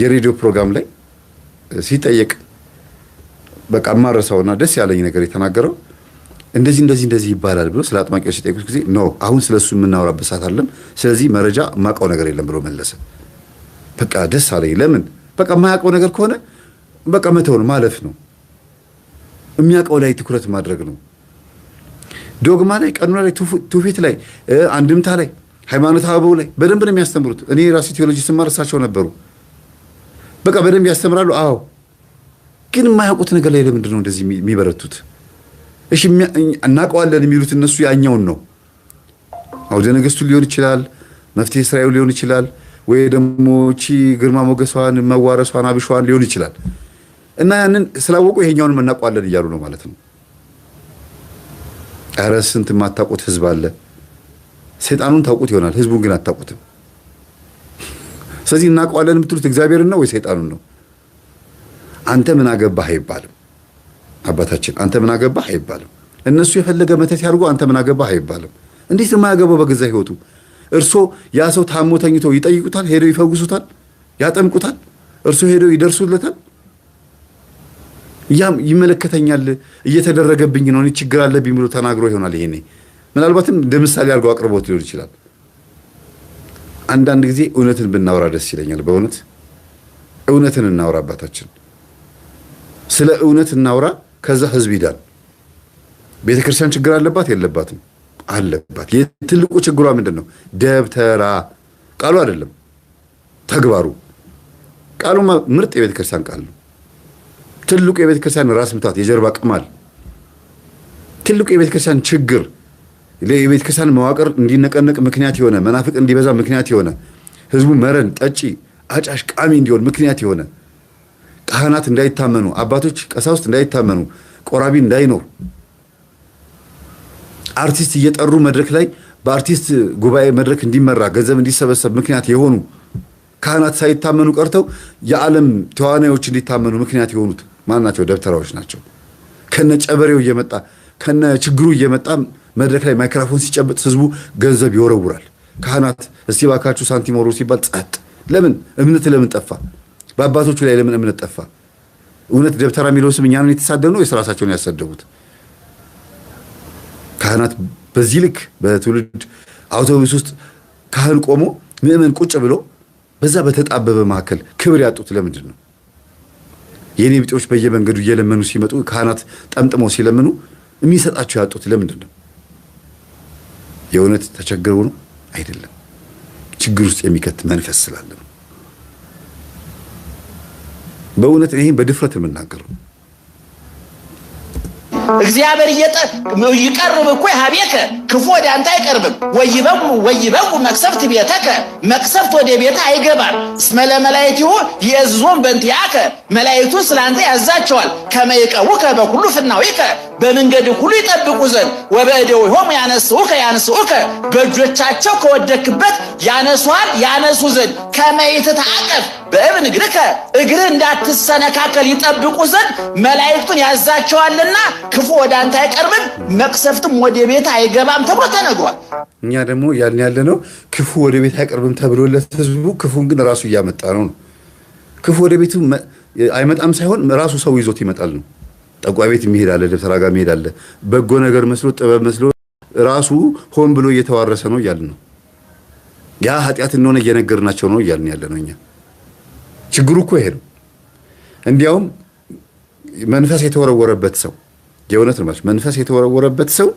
የሬዲዮ ፕሮግራም ላይ ሲጠየቅ በቃ ማረሳውና ደስ ያለኝ ነገር የተናገረው እንደዚህ ይባላል ብሎ ስለ አጥማቂዎች ሲጠይቁት ጊዜ ኖ አሁን ስለሱ የምናወራበት ሰዓት አይደለም፣ ስለዚህ መረጃ የማውቀው ነገር የለም ብሎ መለሰ። በቃ ደስ አለኝ። ለምን በቃ የማያውቀው ነገር ከሆነ በቃ መተው ነው፣ ማለፍ ነው። የሚያውቀው ላይ ትኩረት ማድረግ ነው። ዶግማ ላይ፣ ቀኑና ላይ፣ ትውፊት ላይ፣ አንድምታ ላይ፣ ሃይማኖት አበው ላይ በደንብ ነው የሚያስተምሩት። እኔ ራሴ ቴዎሎጂ ስማር እሳቸው ነበሩ። በቃ በደንብ ያስተምራሉ። አዎ፣ ግን የማያውቁት ነገር ላይ ለምንድን ነው እንደዚህ የሚበረቱት? እሺ እናውቀዋለን የሚሉት እነሱ ያኛውን ነው። አውደ ነገሥቱ ሊሆን ይችላል፣ መፍትሔ እስራኤል ሊሆን ይችላል፣ ወይ ደግሞ እቺ ግርማ ሞገሷን መዋረሷን አብሿን ሊሆን ይችላል። እና ያንን ስላወቁ ይሄኛውን እናውቀዋለን እያሉ ነው ማለት ነው። ኧረ ስንት የማታውቁት ህዝብ አለ። ሰይጣኑን ታውቁት ይሆናል፣ ህዝቡን ግን አታውቁትም። ስለዚህ እናውቀዋለን የምትሉት እግዚአብሔርን ነው ወይ ሰይጣኑን ነው? አንተ ምን አገባህ አይባልም። አባታችን አንተ ምን አገባህ አይባልም። እነሱ የፈለገ መተት ያድርጉ፣ አንተ ምን አገባህ አይባልም። እንዴት የማያገባው በገዛ ህይወቱ? እርሶ ያ ሰው ታሞ ተኝቶ ይጠይቁታል፣ ሄደው ይፈውሱታል፣ ያጠምቁታል፣ እርሶ ሄደው ይደርሱለታል። ያም ይመለከተኛል እየተደረገብኝ ነው እኔ ችግር አለብኝ ብሎ ተናግሮ ይሆናል። ይሄኔ ምናልባትም እንደ ምሳሌ አድርገው አቅርቦት ሊሆን ይችላል። አንዳንድ ጊዜ እውነትን ብናወራ ደስ ይለኛል። በእውነት እውነትን እናውራ አባታችን፣ ስለ እውነት እናውራ። ከዛ ህዝብ ይዳል። ቤተክርስቲያን ችግር አለባት የለባትም? አለባት። የትልቁ ችግሯ ምንድን ነው? ደብተራ ቃሉ አይደለም ተግባሩ። ቃሉ ምርጥ የቤተክርስቲያን ቃል ነው። ትልቁ የቤተክርስቲያን ራስ ምታት፣ የጀርባ ቅማል፣ ትልቁ የቤተክርስቲያን ችግር፣ የቤተክርስቲያን መዋቅር እንዲነቀነቅ ምክንያት የሆነ፣ መናፍቅ እንዲበዛ ምክንያት የሆነ፣ ህዝቡ መረን ጠጪ አጫሽ ቃሚ እንዲሆን ምክንያት የሆነ፣ ካህናት እንዳይታመኑ፣ አባቶች ቀሳውስት እንዳይታመኑ፣ ቆራቢ እንዳይኖር፣ አርቲስት እየጠሩ መድረክ ላይ በአርቲስት ጉባኤ መድረክ እንዲመራ ገንዘብ እንዲሰበሰብ ምክንያት የሆኑ ካህናት ሳይታመኑ ቀርተው የዓለም ተዋናዮች እንዲታመኑ ምክንያት የሆኑት ማን ናቸው? ደብተራዎች ናቸው። ከነ ጨበሬው እየመጣ ከነ ችግሩ እየመጣ መድረክ ላይ ማይክሮፎን ሲጨበጥ ህዝቡ ገንዘብ ይወረውራል። ካህናት እስቲ ባካችሁ ሳንቲም ወሩ ሲባል ጸጥ። ለምን እምነት ለምን ጠፋ? በአባቶቹ ላይ ለምን እምነት ጠፋ? እውነት ደብተራ የሚለው ስም እኛን የተሳደቡ ነው የራሳቸውን ያሰደቡት? ካህናት በዚህ ልክ በትውልድ አውቶቡስ ውስጥ ካህን ቆሞ ምእመን ቁጭ ብሎ በዛ በተጣበበ መካከል ክብር ያጡት ለምንድን ነው? የኔ ቢጤዎች በየመንገዱ እየለመኑ ሲመጡ ካህናት ጠምጥመው ሲለምኑ የሚሰጣቸው ያጡት ለምንድን ነው? የእውነት ተቸግረው ነው? አይደለም። ችግር ውስጥ የሚከት መንፈስ ስላለ ነው። በእውነት ይሄን በድፍረት የምናገረው እግዚአብሔር ይቀርብ እኮ ሀቤከ ክፉ ወደ አንተ አይቀርብም። ወይበው መቅሰፍት ቤተከ መቅሰፍት ወደ ቤተ አይገባም። እስመ ለመላእክቲሁ ይእዝዞሙ በእንቲአከ መላእክቱን ስላንተ ያዛቸዋል። ከመ ይቀቡከ በኩሉ ፍናዊከ በመንገድ ሁሉ ይጠብቁ ዘንድ ወበእደዊሆሙ ያነስኡከ በእጆቻቸው ከወደክበት ያነሱ ዘንድ ከመ ይትተአቀፍ በእብን እግርከ እግርህ እንዳትሰነካከል ይጠብቁ ዘንድ መላእክቱን ያዛቸዋልና ክፉ ወደ አንተ አይቀርብም፣ መቅሰፍትም ወደ ቤት አይገባም ተብሎ ተነግሯል። እኛ ደግሞ ያለ ነው ክፉ ወደ ቤት አይቀርብም ተብሎለት ህዝቡ ክፉን ግን ራሱ እያመጣ ነው። ክፉ ወደ ቤቱ አይመጣም ሳይሆን ራሱ ሰው ይዞት ይመጣል ነው። ጠቋይ ቤት የሚሄድ አለ፣ ደብተራ ጋር የሚሄድ አለ። በጎ ነገር መስሎ ጥበብ መስሎ ራሱ ሆን ብሎ እየተዋረሰ ነው እያልን ነው። ያ ኃጢአት እንደሆነ እየነገርናቸው ነው እያልን ያለ ነው። እኛ ችግሩ እኮ ይሄ ነው። እንዲያውም መንፈስ የተወረወረበት ሰው የእውነት ነው ማለት መንፈስ የተወረወረበት ሰው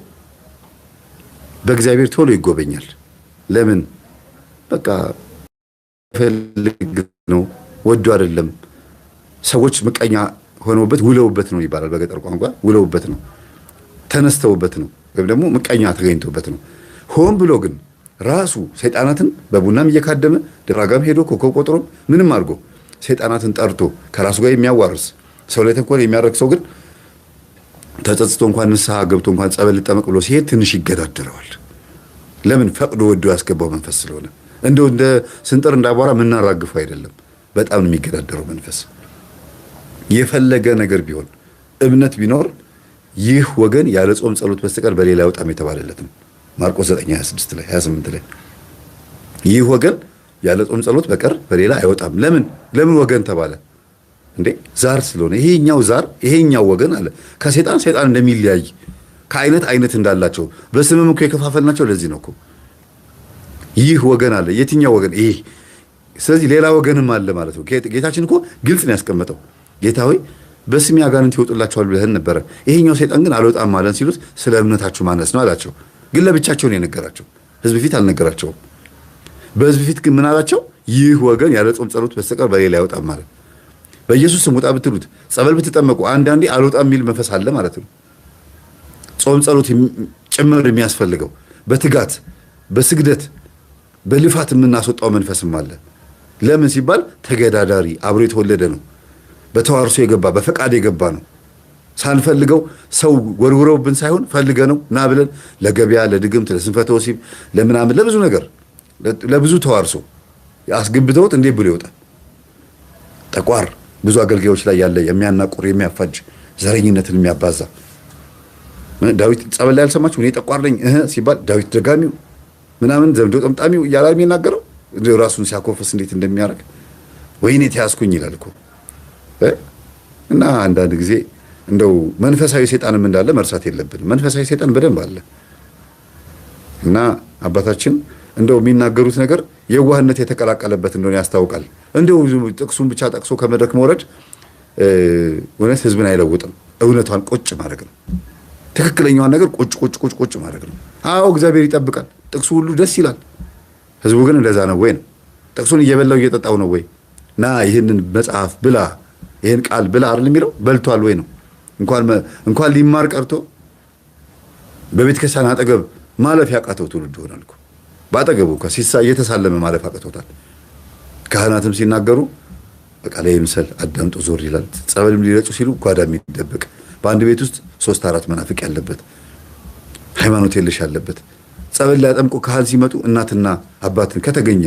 በእግዚአብሔር ቶሎ ይጎበኛል። ለምን? በቃ ፈልግ ነው፣ ወዶ አይደለም። ሰዎች ምቀኛ ሆነውበት ውለውበት ነው ይባላል በገጠር ቋንቋ። ውለውበት ነው፣ ተነስተውበት ነው፣ ወይም ደግሞ ምቀኛ ተገኝቶበት ነው። ሆን ብሎ ግን ራሱ ሰይጣናትን በቡናም እየካደመ ድራጋም ሄዶ ኮከብ ቆጥሮ ምንም አድርጎ ሰይጣናትን ጠርቶ ከራሱ ጋር የሚያዋርስ ሰው ላይ ተንኮል የሚያደርግ ሰው ግን ተጸጽቶ እንኳን ንስሐ ገብቶ እንኳን ጸበል ልጠመቅ ብሎ ሲሄድ ትንሽ ይገዳደረዋል። ለምን? ፈቅዶ ወዶ ያስገባው መንፈስ ስለሆነ። እንደው እንደ ስንጥር እንዳቧራ የምናራግፈው አይደለም። በጣም ነው የሚገዳደረው መንፈስ። የፈለገ ነገር ቢሆን እምነት ቢኖር ይህ ወገን ያለ ጾም ጸሎት በስተቀር በሌላ አይወጣም የተባለለት ነው። ማርቆስ 9:26 ላይ 28 ላይ ይህ ወገን ያለ ጾም ጸሎት በቀር በሌላ አይወጣም። ለምን ወገን ተባለ እንዴ? ዛር ስለሆነ ይሄኛው ዛር ይሄኛው ወገን አለ። ከሰይጣን እንደሚለያይ ከአይነት እንዳላቸው በስምም እኮ የከፋፈልናቸው ለዚህ ነው እኮ። ይህ ወገን አለ። የትኛው ወገን? ይሄ። ስለዚህ ሌላ ወገንም አለ ማለት ነው። ጌታችን እኮ ግልጽ ነው ያስቀመጠው። ጌታ ሆይ በስሜ አጋንንት ይወጡላቸዋል ብለህን ነበረ፣ ይሄኛው ሰይጣን ግን አልወጣም ማለት ሲሉት ስለ እምነታችሁ ማነስ ነው አላቸው። ግን ለብቻቸው ነው የነገራቸው፣ ህዝብ ፊት አልነገራቸውም። በህዝብ ፊት ግን ምን አላቸው? ይህ ወገን ያለ ጾም ጸሎት በስተቀር በሌላ አይወጣም ማለት። በኢየሱስ ስም ውጣ ብትሉት፣ ጸበል ብትጠመቁ አንዳንዴ አልወጣም የሚል መንፈስ አለ ማለት ነው። ጾም ጸሎት ጭምር የሚያስፈልገው በትጋት በስግደት በልፋት የምናስወጣው መንፈስም አለ። ለምን ሲባል ተገዳዳሪ አብሮ የተወለደ ነው። በተዋርሶ የገባ በፈቃድ የገባ ነው። ሳንፈልገው ሰው ወርውረውብን ሳይሆን ፈልገ ነው ና ብለን ለገበያ፣ ለድግምት፣ ለስንፈተ ወሲብ፣ ለምናምን ለብዙ ነገር ለብዙ ተዋርሶ አስገብተውት እንዴት ብሎ ይወጣል? ጠቋር ብዙ አገልጋዮች ላይ ያለ የሚያናቁር የሚያፋጅ ዘረኝነትን የሚያባዛ ዳዊት ጸበል ላይ አልሰማችሁ? እኔ ጠቋር ነኝ ሲባል ዳዊት ደጋሚው ምናምን ዘምዶ ጠምጣሚው እያለ የሚናገረው ራሱን ሲያኮፍስ እንዴት እንደሚያደርግ ወይኔ ተያዝኩኝ ይላል እኮ። እና አንዳንድ ጊዜ እንደው መንፈሳዊ ሰይጣንም እንዳለ መርሳት የለብንም። መንፈሳዊ ሰይጣን በደንብ አለ። እና አባታችን እንደው የሚናገሩት ነገር የዋህነት የተቀላቀለበት እንደሆነ ያስታውቃል። እንደው ጥቅሱን ብቻ ጠቅሶ ከመድረክ መውረድ እውነት ህዝብን አይለውጥም። እውነቷን ቁጭ ማድረግ ነው። ትክክለኛዋን ነገር ቁጭ ማድረግ ነው። አዎ እግዚአብሔር ይጠብቃል። ጥቅሱ ሁሉ ደስ ይላል። ህዝቡ ግን እንደዛ ነው ወይ ነው? ጥቅሱን እየበላው እየጠጣው ነው ወይ? ና ይህንን መጽሐፍ ብላ ይህን ቃል ብላ አይደል የሚለው? በልቷል ወይ ነው? እንኳን ሊማር ቀርቶ በቤተ ክርስቲያን አጠገብ ማለፍ ያቃተው ትውልድ ሆኗል እኮ። ባጠገቡ እየተሳለመ ማለፍ አቅቶታል። ካህናትም ሲናገሩ በቃ ላይ ምሰል አዳምጦ ዞር ይላል። ጸበልም ሊረጩ ሲሉ ጓዳ የሚደበቅ በአንድ ቤት ውስጥ 3-4 መናፍቅ ያለበት ሃይማኖት የለሽ ያለበት ጸበል ሊያጠምቁ ካህን ሲመጡ እናትና አባትን ከተገኘ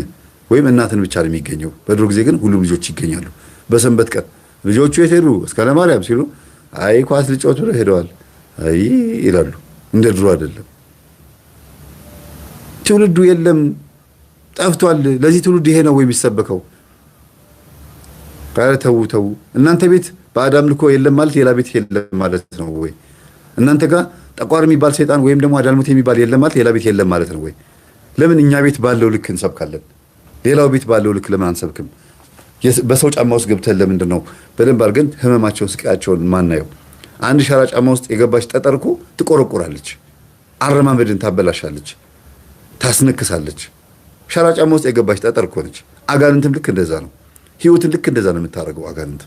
ወይም እናትን ብቻ ነው የሚገኘው። በድሮ ጊዜ ግን ሁሉም ልጆች ይገኛሉ። በሰንበት ቀን ልጆቹ የት ሄዱ እስከ ለማርያም ሲሉ አይ ኳስ ልጫወት ብለው ሄደዋል አይ ይላሉ። እንደ ድሮ አይደለም። ትውልዱ የለም ጠፍቷል። ለዚህ ትውልድ ይሄ ነው ወይ የሚሰበከው? ተው እናንተ ቤት በአዳም ልኮ የለም ማለት ሌላ ቤት የለም ማለት ነው ወይ? እናንተ ጋር ጠቋር የሚባል ሰይጣን ወይም ደግሞ አዳልሞት የሚባል የለም ማለት ሌላ ቤት የለም ማለት ነው ወይ? ለምን እኛ ቤት ባለው ልክ እንሰብካለን? ሌላው ቤት ባለው ልክ ለምን አንሰብክም? በሰው ጫማ ውስጥ ገብተን ለምንድን ነው በደንብ አድርገን ህመማቸውን ስቃያቸውን ማናየው? አንድ ሸራ ጫማ ውስጥ የገባች ጠጠር እኮ ትቆረቆራለች፣ አረማመድን ታበላሻለች፣ ታስነክሳለች። ሸራ ጫማ ውስጥ የገባች ጠጠር እኮ ነች። አጋንንትም ልክ እንደዛ ነው። ህይወትን ልክ እንደዛ ነው የምታደርገው አጋንንት።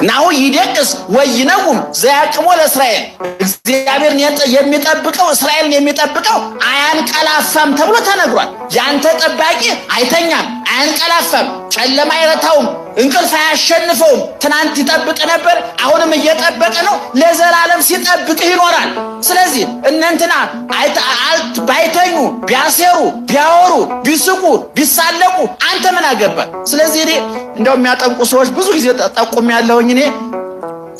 ናሁ ይደቅስ ወይነውም ዘያቅሞ ለእስራኤል እግዚአብሔርን የሚጠብቀው እስራኤልን የሚጠብቀው አያንቀላፋም ተብሎ ተነግሯል። ያንተ ጠባቂ አይተኛም፣ አያንቀላፋም፣ ጨለማ አይረታውም፣ እንቅልፍ አያሸንፈውም። ትናንት ይጠብቅ ነበር፣ አሁንም እየጠበቀ ነው፣ ለዘላለም ሲጠብቅህ ይኖራል። ስለዚህ እነንትና ባይተኙ ቢያሴሩ ቢያወሩ ቢስቁ ቢሳለቁ አንተ ምን አገባ? ስለዚህ እኔ እንደው የሚያጠምቁ ሰዎች ብዙ ጊዜ ጠቁም ያለሁኝ እኔ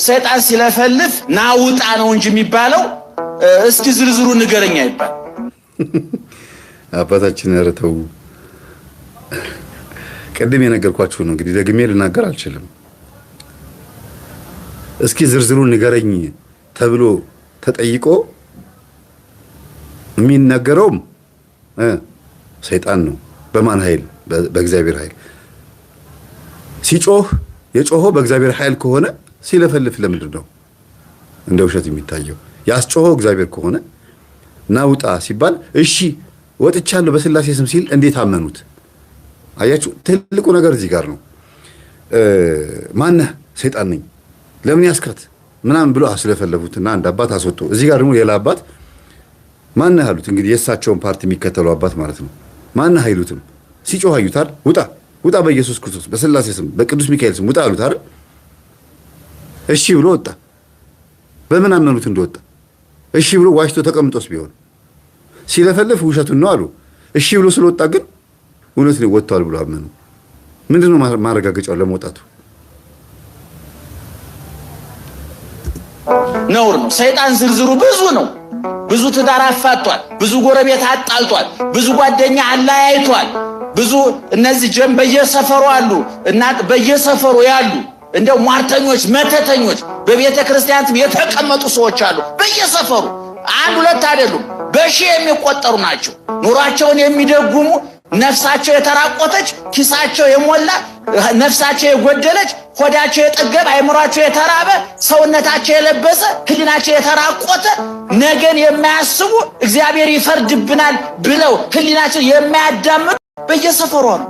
ሰይጣን ሲለፈልፍ ናውጣ ነው እንጂ የሚባለው እስኪ ዝርዝሩ ንገረኛ ይባል። አባታችን ረተው ቀድሜ የነገርኳችሁ ነው እንግዲህ ደግሜ ልናገር አልችልም። እስኪ ዝርዝሩ ንገረኝ ተብሎ ተጠይቆ የሚነገረውም ሰይጣን ነው። በማን ኃይል? በእግዚአብሔር ኃይል። ሲጮህ የጮኸው በእግዚአብሔር ኃይል ከሆነ ሲለፈልፍ ለምንድን ነው እንደ ውሸት የሚታየው? ያስጮኸው እግዚአብሔር ከሆነ ናውጣ ሲባል እሺ ወጥቻለሁ በስላሴ ስም ሲል እንዴት አመኑት? አያችሁ፣ ትልቁ ነገር እዚህ ጋር ነው። ማነህ? ሰይጣን ነኝ። ለምን ያስካት ምናምን ብሎ አስለፈለፉትና አንድ አባት አስወጡ። እዚህ ጋር ደግሞ ሌላ አባት ማነህ አሉት። እንግዲህ የእሳቸውን ፓርቲ የሚከተሉ አባት ማለት ነው። ማነህ አይሉትም። ሲጮህ አዩታል። ውጣ ውጣ በኢየሱስ ክርስቶስ በስላሴ ስም በቅዱስ ሚካኤል ስም ውጣ አሉት አይደል? እሺ ብሎ ወጣ። በምን አመኑት እንደወጣ? እሺ ብሎ ዋሽቶ ተቀምጦስ ቢሆን ሲለፈልፍ ውሸቱን ነው አሉ። እሺ ብሎ ስለወጣ ግን እውነት ነው ወጥቷል ብሎ አመኑ። ምንድነው ማረጋገጫው ለመውጣቱ? ነውር ነው። ሰይጣን ዝርዝሩ ብዙ ነው። ብዙ ትዳር አፋቷል፣ ብዙ ጎረቤት አጣልቷል፣ ብዙ ጓደኛ አለያይቷል። ብዙ እነዚህ ጀም በየሰፈሩ አሉ እና በየሰፈሩ ያሉ እንደው ሟርተኞች፣ መተተኞች በቤተ ክርስቲያን የተቀመጡ ሰዎች አሉ በየሰፈሩ። አንድ ሁለት አይደሉም፣ በሺህ የሚቆጠሩ ናቸው። ኑሯቸውን የሚደጉሙ ነፍሳቸው የተራቆተች ኪሳቸው የሞላ ነፍሳቸው የጎደለች ሆዳቸው የጠገበ አይምሯቸው የተራበ ሰውነታቸው የለበሰ ህሊናቸው የተራቆተ ነገን የማያስቡ እግዚአብሔር ይፈርድብናል ብለው ህሊናቸው የማያዳምጡ በየሰፈሩ ነው።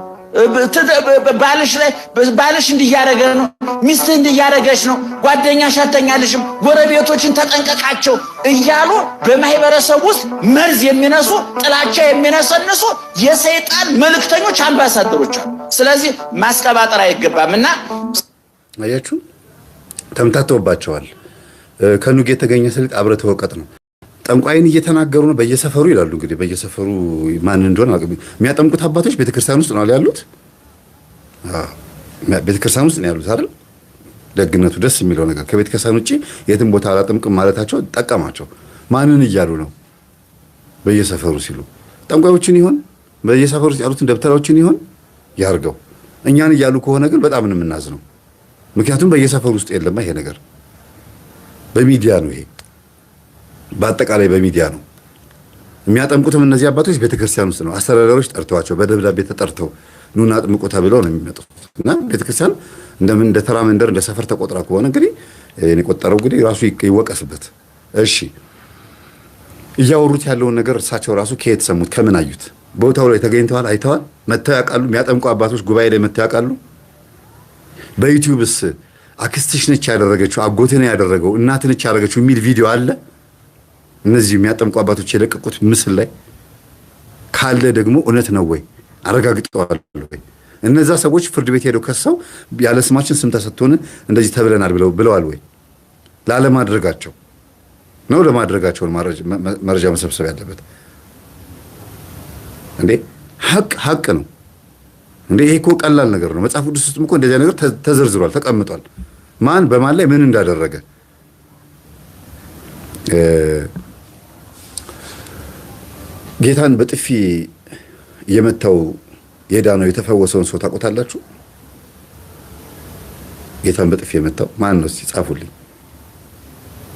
ባልሽ እንዲያረገ ነው፣ ሚስትህ እንዲያረገች ነው፣ ጓደኛሽ አተኛልሽም፣ ጎረቤቶችን ተጠንቀቃቸው እያሉ በማህበረሰብ ውስጥ መርዝ የሚነሱ ጥላቻ የሚነሰንሱ የሰይጣን መልእክተኞች አምባሳደሮች አሉ። ስለዚህ ማስቀባጠር አይገባምና አያችሁ ተምታተውባቸዋል። ከኑግ የተገኘ ስልጥ አብረ ተወቀጥ ነው። ጠንቋይን እየተናገሩ ነው በየሰፈሩ ይላሉ። እንግዲህ በየሰፈሩ ማን እንደሆነ የሚያጠምቁት አባቶች ቤተክርስቲያን ውስጥ ነው ያሉት። ቤተክርስቲያን ውስጥ ነው ያሉት አይደል? ደግነቱ ደስ የሚለው ነገር ከቤተክርስቲያን ውጪ የትም ቦታ አላጠምቅም ማለታቸው ጠቀማቸው። ማንን እያሉ ነው? በየሰፈሩ ሲሉ ጠንቋዮችን ይሆን? በየሰፈሩ ውስጥ ያሉትን ደብተራዎችን ይሆን? ያርገው። እኛን እያሉ ከሆነ ግን በጣም ነው የምናዝነው። ምክንያቱም በየሰፈሩ ውስጥ የለም ይሄ ነገር። በሚዲያ ነው ይሄ፣ በአጠቃላይ በሚዲያ ነው የሚያጠምቁትም። እነዚህ አባቶች ቤተክርስቲያን ውስጥ ነው አስተዳዳሪዎች ጠርተዋቸው በደብዳቤ ተጠርተው ኑና አጥምቁ ተብለው ነው የሚመጡት። እና ቤተክርስቲያን እንደምን እንደ ተራ መንደር እንደ ሰፈር ተቆጥራ ከሆነ እንግዲህ እኔ ቆጠረው እንግዲህ ራሱ ይወቀስበት። እሺ እያወሩት ያለውን ነገር እርሳቸው ራሱ ከየት ሰሙት? ከምን አዩት? ቦታው ላይ ተገኝተዋል? አይተዋል? መተው ያውቃሉ? የሚያጠምቁ አባቶች ጉባኤ ላይ መተው ያውቃሉ? በዩቲዩብስ አክስትሽ ነች ያደረገችው፣ አጎቴ ነው ያደረገው፣ እናት ነች ያደረገችው የሚል ቪዲዮ አለ? እነዚህ የሚያጠምቁ አባቶች የለቀቁት ምስል ላይ ካለ ደግሞ እውነት ነው ወይ አረጋግጠዋል ወይ? እነዛ ሰዎች ፍርድ ቤት ሄደው ከሰው ያለ ስማችን ስም ተሰጥቶን እንደዚህ ተብለናል ብለዋል ወይ? ላለማድረጋቸው ነው ለማድረጋቸው መረጃ መሰብሰብ ያለበት እንዴ? ሀቅ ነው እንዴ? ይሄ እኮ ቀላል ነገር ነው። መጽሐፍ ቅዱስ ውስጥም እኮ እንደዚህ ነገር ተዘርዝሯል፣ ተቀምጧል። ማን በማን ላይ ምን እንዳደረገ ጌታን በጥፊ የመታው የዳነው የተፈወሰውን ሰው ታውቁታላችሁ? ጌታን በጥፊ የመታው ማን ነው? እስቲ ጻፉልኝ።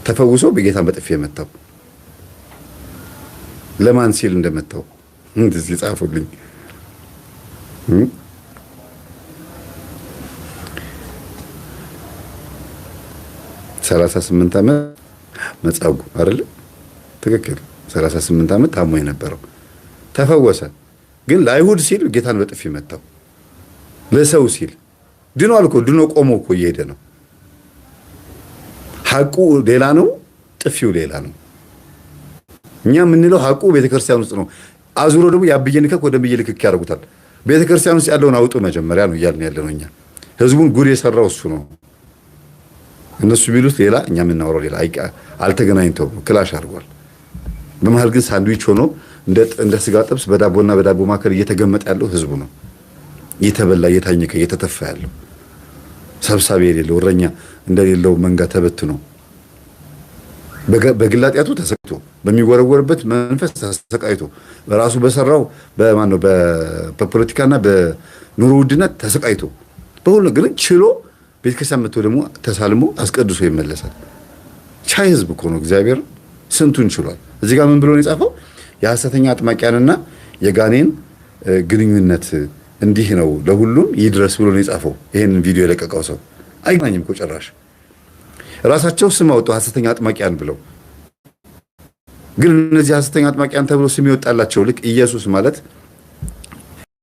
ተፈውሶ በጌታን በጥፊ የመታው ለማን ሲል እንደመታው እንደዚህ ጻፉልኝ። 38 ዓመት መጻጉ አይደል? ትክክል። 38 ዓመት ታሞ የነበረው ተፈወሰ። ግን ለአይሁድ ሲል ጌታን በጥፊ መታው። ለሰው ሲል ድኗል እኮ ድኖ ቆሞ እኮ እየሄደ ነው። ሐቁ ሌላ ነው፣ ጥፊው ሌላ ነው። እኛ የምንለው ሐቁ ቤተክርስቲያን ውስጥ ነው። አዙሮ ደግሞ ያብየን ልክክ ወደ ብየ ልክክ ያደርጉታል። ቤተክርስቲያን ውስጥ ያለውን አውጡ መጀመሪያ ነው እያልን ያለነው እኛ። ህዝቡን ጉድ የሰራው እሱ ነው። እነሱ ቢሉት ሌላ፣ እኛ የምናወራው ሌላ። አልተገናኝተውም፣ ክላሽ አድርጓል። በመሀል ግን ሳንድዊች ሆኖ እንደ ስጋ ጥብስ በዳቦና በዳቦ ማከል እየተገመጠ ያለው ህዝቡ ነው። እየተበላ እየታኘከ እየተተፋ ያለው ሰብሳቢ የሌለው እረኛ እንደሌለው መንጋ ተበትኖ በግላጢያቱ ተሰቃይቶ በሚወረወርበት መንፈስ ተሰቃይቶ በራሱ በሰራው በማነው በፖለቲካና በኑሮ ውድነት ተሰቃይቶ በሁሉ ግን ችሎ ቤተክርስቲያን መጥቶ ደግሞ ተሳልሞ አስቀድሶ ይመለሳል። ቻይ ህዝብ እኮ ነው እግዚአብሔር። ስንቱን ችሏል። እዚህ ጋር ምን ብሎ ነው የጻፈው? የሐሰተኛ አጥማቂያንና የጋኔን ግንኙነት እንዲህ ነው ለሁሉም ይድረስ ብሎ ነው የጻፈው። ይሄንን ቪዲዮ የለቀቀው ሰው አይገናኝም እኮ ጭራሽ። ራሳቸው ስም አወጡ ሐሰተኛ አጥማቂያን ብለው። ግን እነዚህ ሐሰተኛ አጥማቂያን ተብሎ ስም ይወጣላቸው ልክ ኢየሱስ ማለት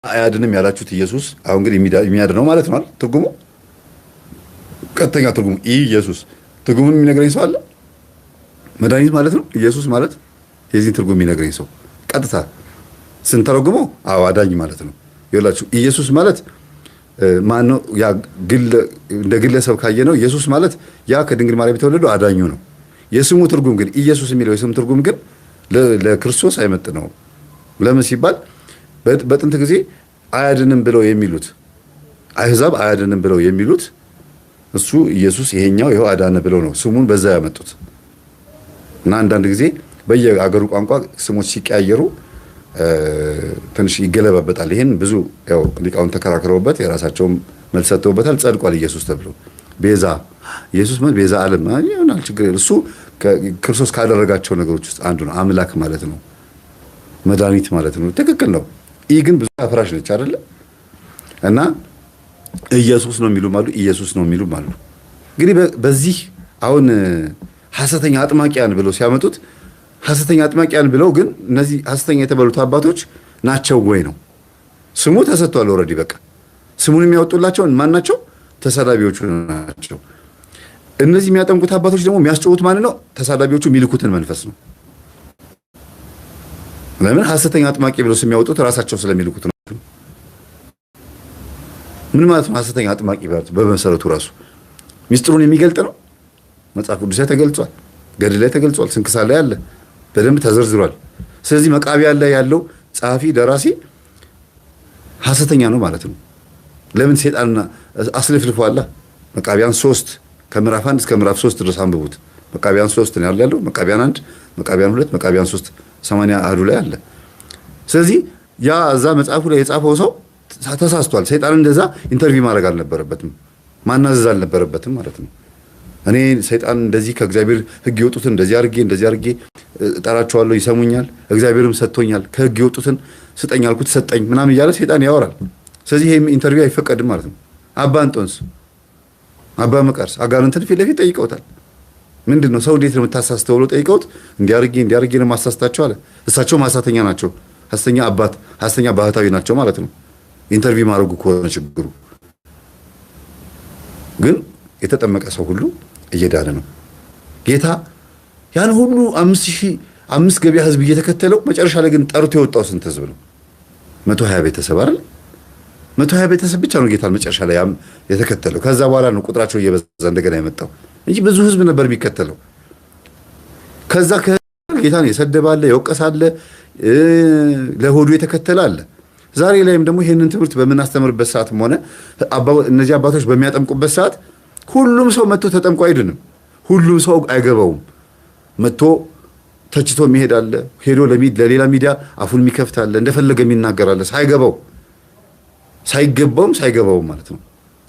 አያድንም ያላችሁት ኢየሱስ አሁን ግን የሚያድነው ማለት ነው አይደል? ትርጉሙ ቀጥተኛ ትርጉሙ ኢየሱስ ትርጉሙን የሚነግረኝ ሰው አለ? መድኃኒት ማለት ነው ኢየሱስ ማለት የዚህ ትርጉም የሚነግረኝ ሰው ቀጥታ ስንተረጉመው አዳኝ ማለት ነው። ይኸውላችሁ ኢየሱስ ማለት ማን ነው? ያ እንደ ግለሰብ ካየነው ኢየሱስ ማለት ያ ከድንግል ማርያም የተወለደው አዳኙ ነው። የስሙ ትርጉም ግን ኢየሱስ የሚለው የስሙ ትርጉም ግን ለክርስቶስ አይመጥነውም። ለምን ሲባል በጥንት ጊዜ አያድንም ብለው የሚሉት አሕዛብ አያድንም ብለው የሚሉት እሱ ኢየሱስ ይሄኛው ይኸው አዳነ ብለው ነው ስሙን በዛ ያመጡት። እና አንዳንድ ጊዜ በየአገሩ ቋንቋ ስሞች ሲቀያየሩ ትንሽ ይገለባበጣል። ይሄን ብዙ ያው ሊቃውንት ተከራክረውበት የራሳቸውም መልስ ሰጥተውበታል። ጸድቋል ኢየሱስ ተብሎ ቤዛ ኢየሱስ ማለት ቤዛ ዓለም ይሆናል። ችግር እሱ ክርስቶስ ካደረጋቸው ነገሮች ውስጥ አንዱ ነው። አምላክ ማለት ነው፣ መድኃኒት ማለት ነው። ትክክል ነው። ይህ ግን ብዙ አፍራሽ ነች አይደለ? እና ኢየሱስ ነው የሚሉም አሉ፣ ኢየሱስ ነው የሚሉም አሉ። እንግዲህ በዚህ አሁን ሐሰተኛ አጥማቂያን ብለው ሲያመጡት ሐሰተኛ አጥማቂያን ብለው ግን እነዚህ ሐሰተኛ የተባሉት አባቶች ናቸው ወይ ነው? ስሙ ተሰጥቷል ኦልሬዲ። በቃ ስሙን የሚያወጡላቸው ማን ናቸው? ተሳዳቢዎቹ ናቸው። እነዚህ የሚያጠምቁት አባቶች ደግሞ የሚያስጨውት ማን ነው? ተሳዳቢዎቹ የሚልኩትን መንፈስ ነው። ለምን ሐሰተኛ አጥማቂ ብለው የሚያወጡት ራሳቸው ስለሚልኩት ነው። ምን ማለት ነው ሐሰተኛ አጥማቂ ማለት? በመሰረቱ ራሱ ሚስጥሩን የሚገልጥ ነው። መጽሐፍ ቅዱስ ላይ ተገልጿል፣ ገድል ላይ ተገልጿል፣ ስንክሳር ላይ አለ፣ በደንብ ተዘርዝሯል። ስለዚህ መቃብያን ላይ ያለው ጸሐፊ ደራሲ ሐሰተኛ ነው ማለት ነው። ለምን ሰይጣን አስለፍልፏላ። መቃብያን 3 ከምዕራፍ 1 እስከ ምዕራፍ 3 ድረስ አንብቡት። መቃብያን 3 ነው ያለው። መቃብያን 1፣ መቃብያን 2፣ መቃብያን 3 80 አህዱ ላይ አለ። ስለዚህ ያ እዛ መጽሐፉ ላይ የጻፈው ሰው ተሳስቷል። ሰይጣን እንደዛ ኢንተርቪው ማድረግ አልነበረበትም፣ ማናዘዝ አልነበረበትም ማለት ነው። እኔ ሰይጣን እንደዚህ ከእግዚአብሔር ሕግ የወጡትን እንደዚህ አድርጌ እጠራቸዋለሁ፣ ይሰሙኛል፣ እግዚአብሔርም ሰጥቶኛል፣ ከሕግ የወጡትን ስጠኝ አልኩት ሰጠኝ ምናምን እያለ ሰይጣን ያወራል። ስለዚህ ይሄ ኢንተርቪው አይፈቀድም ማለት ነው። አባ እንጦንስ፣ አባ መቃርስ አጋንንትን ፊት ለፊት ጠይቀውታል። ምንድን ነው ሰው እንዴት ነው የምታሳስተው ብሎ ጠይቀውት እንዲያርጌ ነው ማሳስታቸው አለ። እሳቸውም ሐሰተኛ ናቸው፣ ሐሰተኛ አባት፣ ሐሰተኛ ባህታዊ ናቸው ማለት ነው። ኢንተርቪው ማድረጉ ከሆነ ችግሩ ግን የተጠመቀ ሰው ሁሉ እየዳነ ነው። ጌታ ያን ሁሉ 5,000 ገበያ ህዝብ እየተከተለው መጨረሻ ላይ ግን ጠርቶ የወጣው ስንት ህዝብ ነው? 120 ቤተሰብ አይደል? 120 ቤተሰብ ብቻ ነው ጌታን መጨረሻ ላይ የተከተለው። ከዛ በኋላ ነው ቁጥራቸው እየበዛ እንደገና የመጣው እንጂ ብዙ ህዝብ ነበር የሚከተለው። ከዛ ጌታን የሰደባለ የወቀሳለ ለሆዱ የተከተለ አለ። ዛሬ ላይም ደግሞ ይሄንን ትምህርት በምናስተምርበት ሰዓትም ሆነ እነዚህ አባቶች በሚያጠምቁበት ሰዓት ሁሉም ሰው መጥቶ ተጠምቆ አይድንም። ሁሉም ሰው አይገባውም። መጥቶ ተችቶ የሚሄድ አለ፣ ሄዶ ለሌላ ሚዲያ አፉን የሚከፍት አለ፣ እንደፈለገ የሚናገር አለ፣ ሳይገባውም ማለት ነው።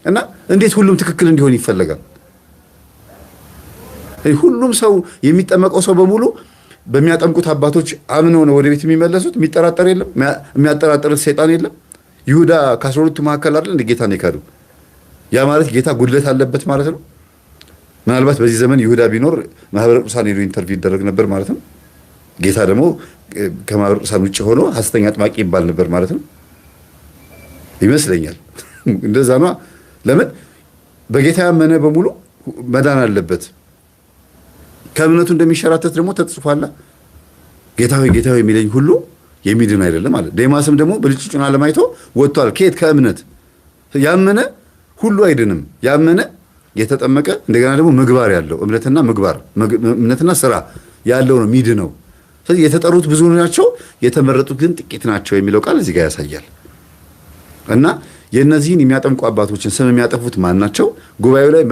እና እንዴት ሁሉም ትክክል እንዲሆን ይፈለጋል? ሁሉም ሰው የሚጠመቀው ሰው በሙሉ በሚያጠምቁት አባቶች አምነው ነው ወደ ቤት የሚመለሱት። የሚጠራጠር የለም፣ የሚያጠራጥር ሰይጣን የለም። ይሁዳ ከ12ቱ መካከል አይደል እንደ ጌታን የካዱ? ያ ማለት ጌታ ጉድለት አለበት ማለት ነው። ምናልባት በዚህ ዘመን ይሁዳ ቢኖር ማህበረ ቅዱሳን ሄዶ ኢንተርቪው ይደረግ ነበር ማለት ነው። ጌታ ደግሞ ከማህበረ ቅዱሳን ውጭ ሆኖ ሐሰተኛ አጥማቂ ይባል ነበር ማለት ነው ይመስለኛል። እንደዛ ነው። ለምን በጌታ ያመነ በሙሉ መዳን አለበት። ከእምነቱ እንደሚሸራተት ደግሞ ተጽፏል። ጌታ ሆይ የሚለኝ ሁሉ የሚድን አይደለም አለ። ዴማስም ደግሞ ብልጭጩን አለማይቶ ወጥቷል። ከየት? ከእምነት። ያመነ ሁሉ አይድንም። ያመነ የተጠመቀ እንደገና ደግሞ ምግባር ያለው እምነትና ስራ ያለው ነው ሚድነው። ስለዚህ የተጠሩት ብዙ ናቸው፣ የተመረጡት ግን ጥቂት ናቸው የሚለው ቃል እዚህ ጋር ያሳያል። እና የእነዚህን የሚያጠምቁ አባቶችን ስም የሚያጠፉት ማን ናቸው? ጉባኤው ላይ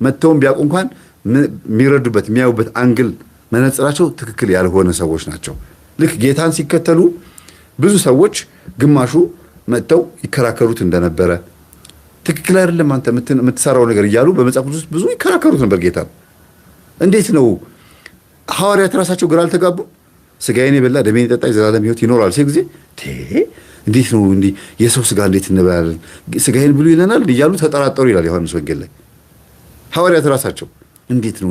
መጥተውም ቢያውቁ እንኳን የሚረዱበት የሚያዩበት አንግል መነጽራቸው ትክክል ያልሆነ ሰዎች ናቸው። ልክ ጌታን ሲከተሉ ብዙ ሰዎች ግማሹ መጥተው ይከራከሩት እንደነበረ ትክክል አይደለም አንተ የምትሰራው ነገር እያሉ በመጽሐፍ ቅዱስ ብዙ ይከራከሩት ነበር ጌታን። እንዴት ነው ሐዋርያት ራሳቸው ግራ አልተጋቡም? ስጋዬን የበላ ደሜን የጠጣ የዘላለም ሕይወት ይኖራል ሲል ጊዜ እንዴት ነው እንዲህ የሰው ስጋ እንዴት እንበላለን? ስጋዬን ብሉ ይለናል እያሉ ተጠራጠሩ ይላል ዮሐንስ ወንጌል ላይ። ሐዋርያት ራሳቸው እንዴት ነው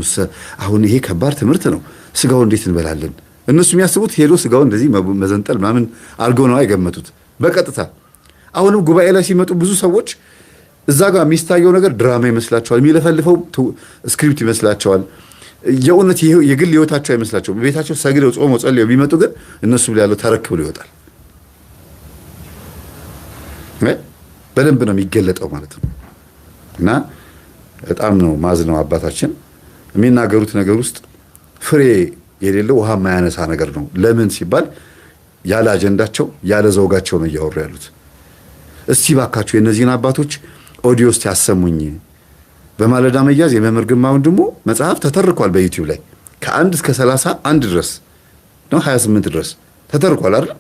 አሁን ይሄ ከባድ ትምህርት ነው፣ ስጋውን እንዴት እንበላለን? እነሱ የሚያስቡት ሄዶ ስጋውን እንደዚህ መዘንጠል ምናምን አድርገው ነው አይገመቱት በቀጥታ። አሁንም ጉባኤ ላይ ሲመጡ ብዙ ሰዎች እዛ ጋር የሚታየው ነገር ድራማ ይመስላቸዋል፣ የሚለፈልፈው ስክሪፕት ይመስላቸዋል። የእውነት የግል ህይወታቸው አይመስላቸውም። ቤታቸው ሰግደው ጾመው ጸልየው ቢመጡ ግን እነሱ ላይ ያለው ተረክ ብሎ ይወጣል። በደንብ ነው የሚገለጠው ማለት ነው። እና በጣም ነው ማዝነው አባታችን የሚናገሩት ነገር ውስጥ ፍሬ የሌለው ውሃ የማያነሳ ነገር ነው። ለምን ሲባል ያለ አጀንዳቸው ያለ ዘውጋቸው ነው እያወሩ ያሉት። እስቲ ባካችሁ የእነዚህን አባቶች ኦዲዮ ውስጥ ያሰሙኝ። በማለዳ መያዝ የመምህር ግርማ ወንድሙ መጽሐፍ ተተርኳል በዩቲዩብ ላይ ከ1 እስከ 31 ድረስ ነው 28 ድረስ ተተርኳል አይደል?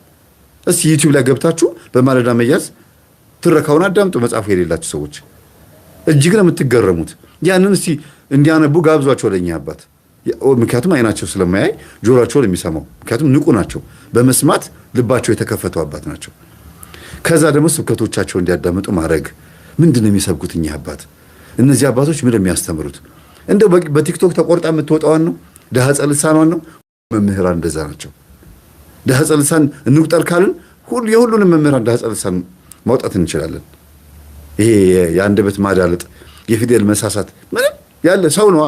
እስቲ ዩቲዩብ ላይ ገብታችሁ በማለዳ መያዝ ትረካውን አዳምጡ። መጽሐፉ የሌላችሁ ሰዎች እጅግ ነው የምትገረሙት። ያንን እስቲ እንዲያነቡ ጋብዟቸው ለኛ አባት። ምክንያቱም አይናቸው ስለማያይ ጆሮአቸው የሚሰማው፣ ምክንያቱም ንቁ ናቸው። በመስማት ልባቸው የተከፈቱ አባት ናቸው። ከዛ ደግሞ ስብከቶቻቸው እንዲያዳምጡ ማድረግ። ምንድነው የሚሰብኩት እኛ አባት? እነዚህ አባቶች ምን የሚያስተምሩት? እንደው በቲክቶክ ተቆርጣ የምትወጣዋን ነው? ደሃ ጸልሳኗን ነው? መምህራን እንደዛ ናቸው። ደሃ ጸልሳን እንቁጠር ካልን የሁሉንም መምህራን ደሃ ጸልሳን ማውጣት እንችላለን። ይሄ የአንደበት ማዳለጥ፣ የፊደል መሳሳት ምንም ያለ ሰው ነዋ።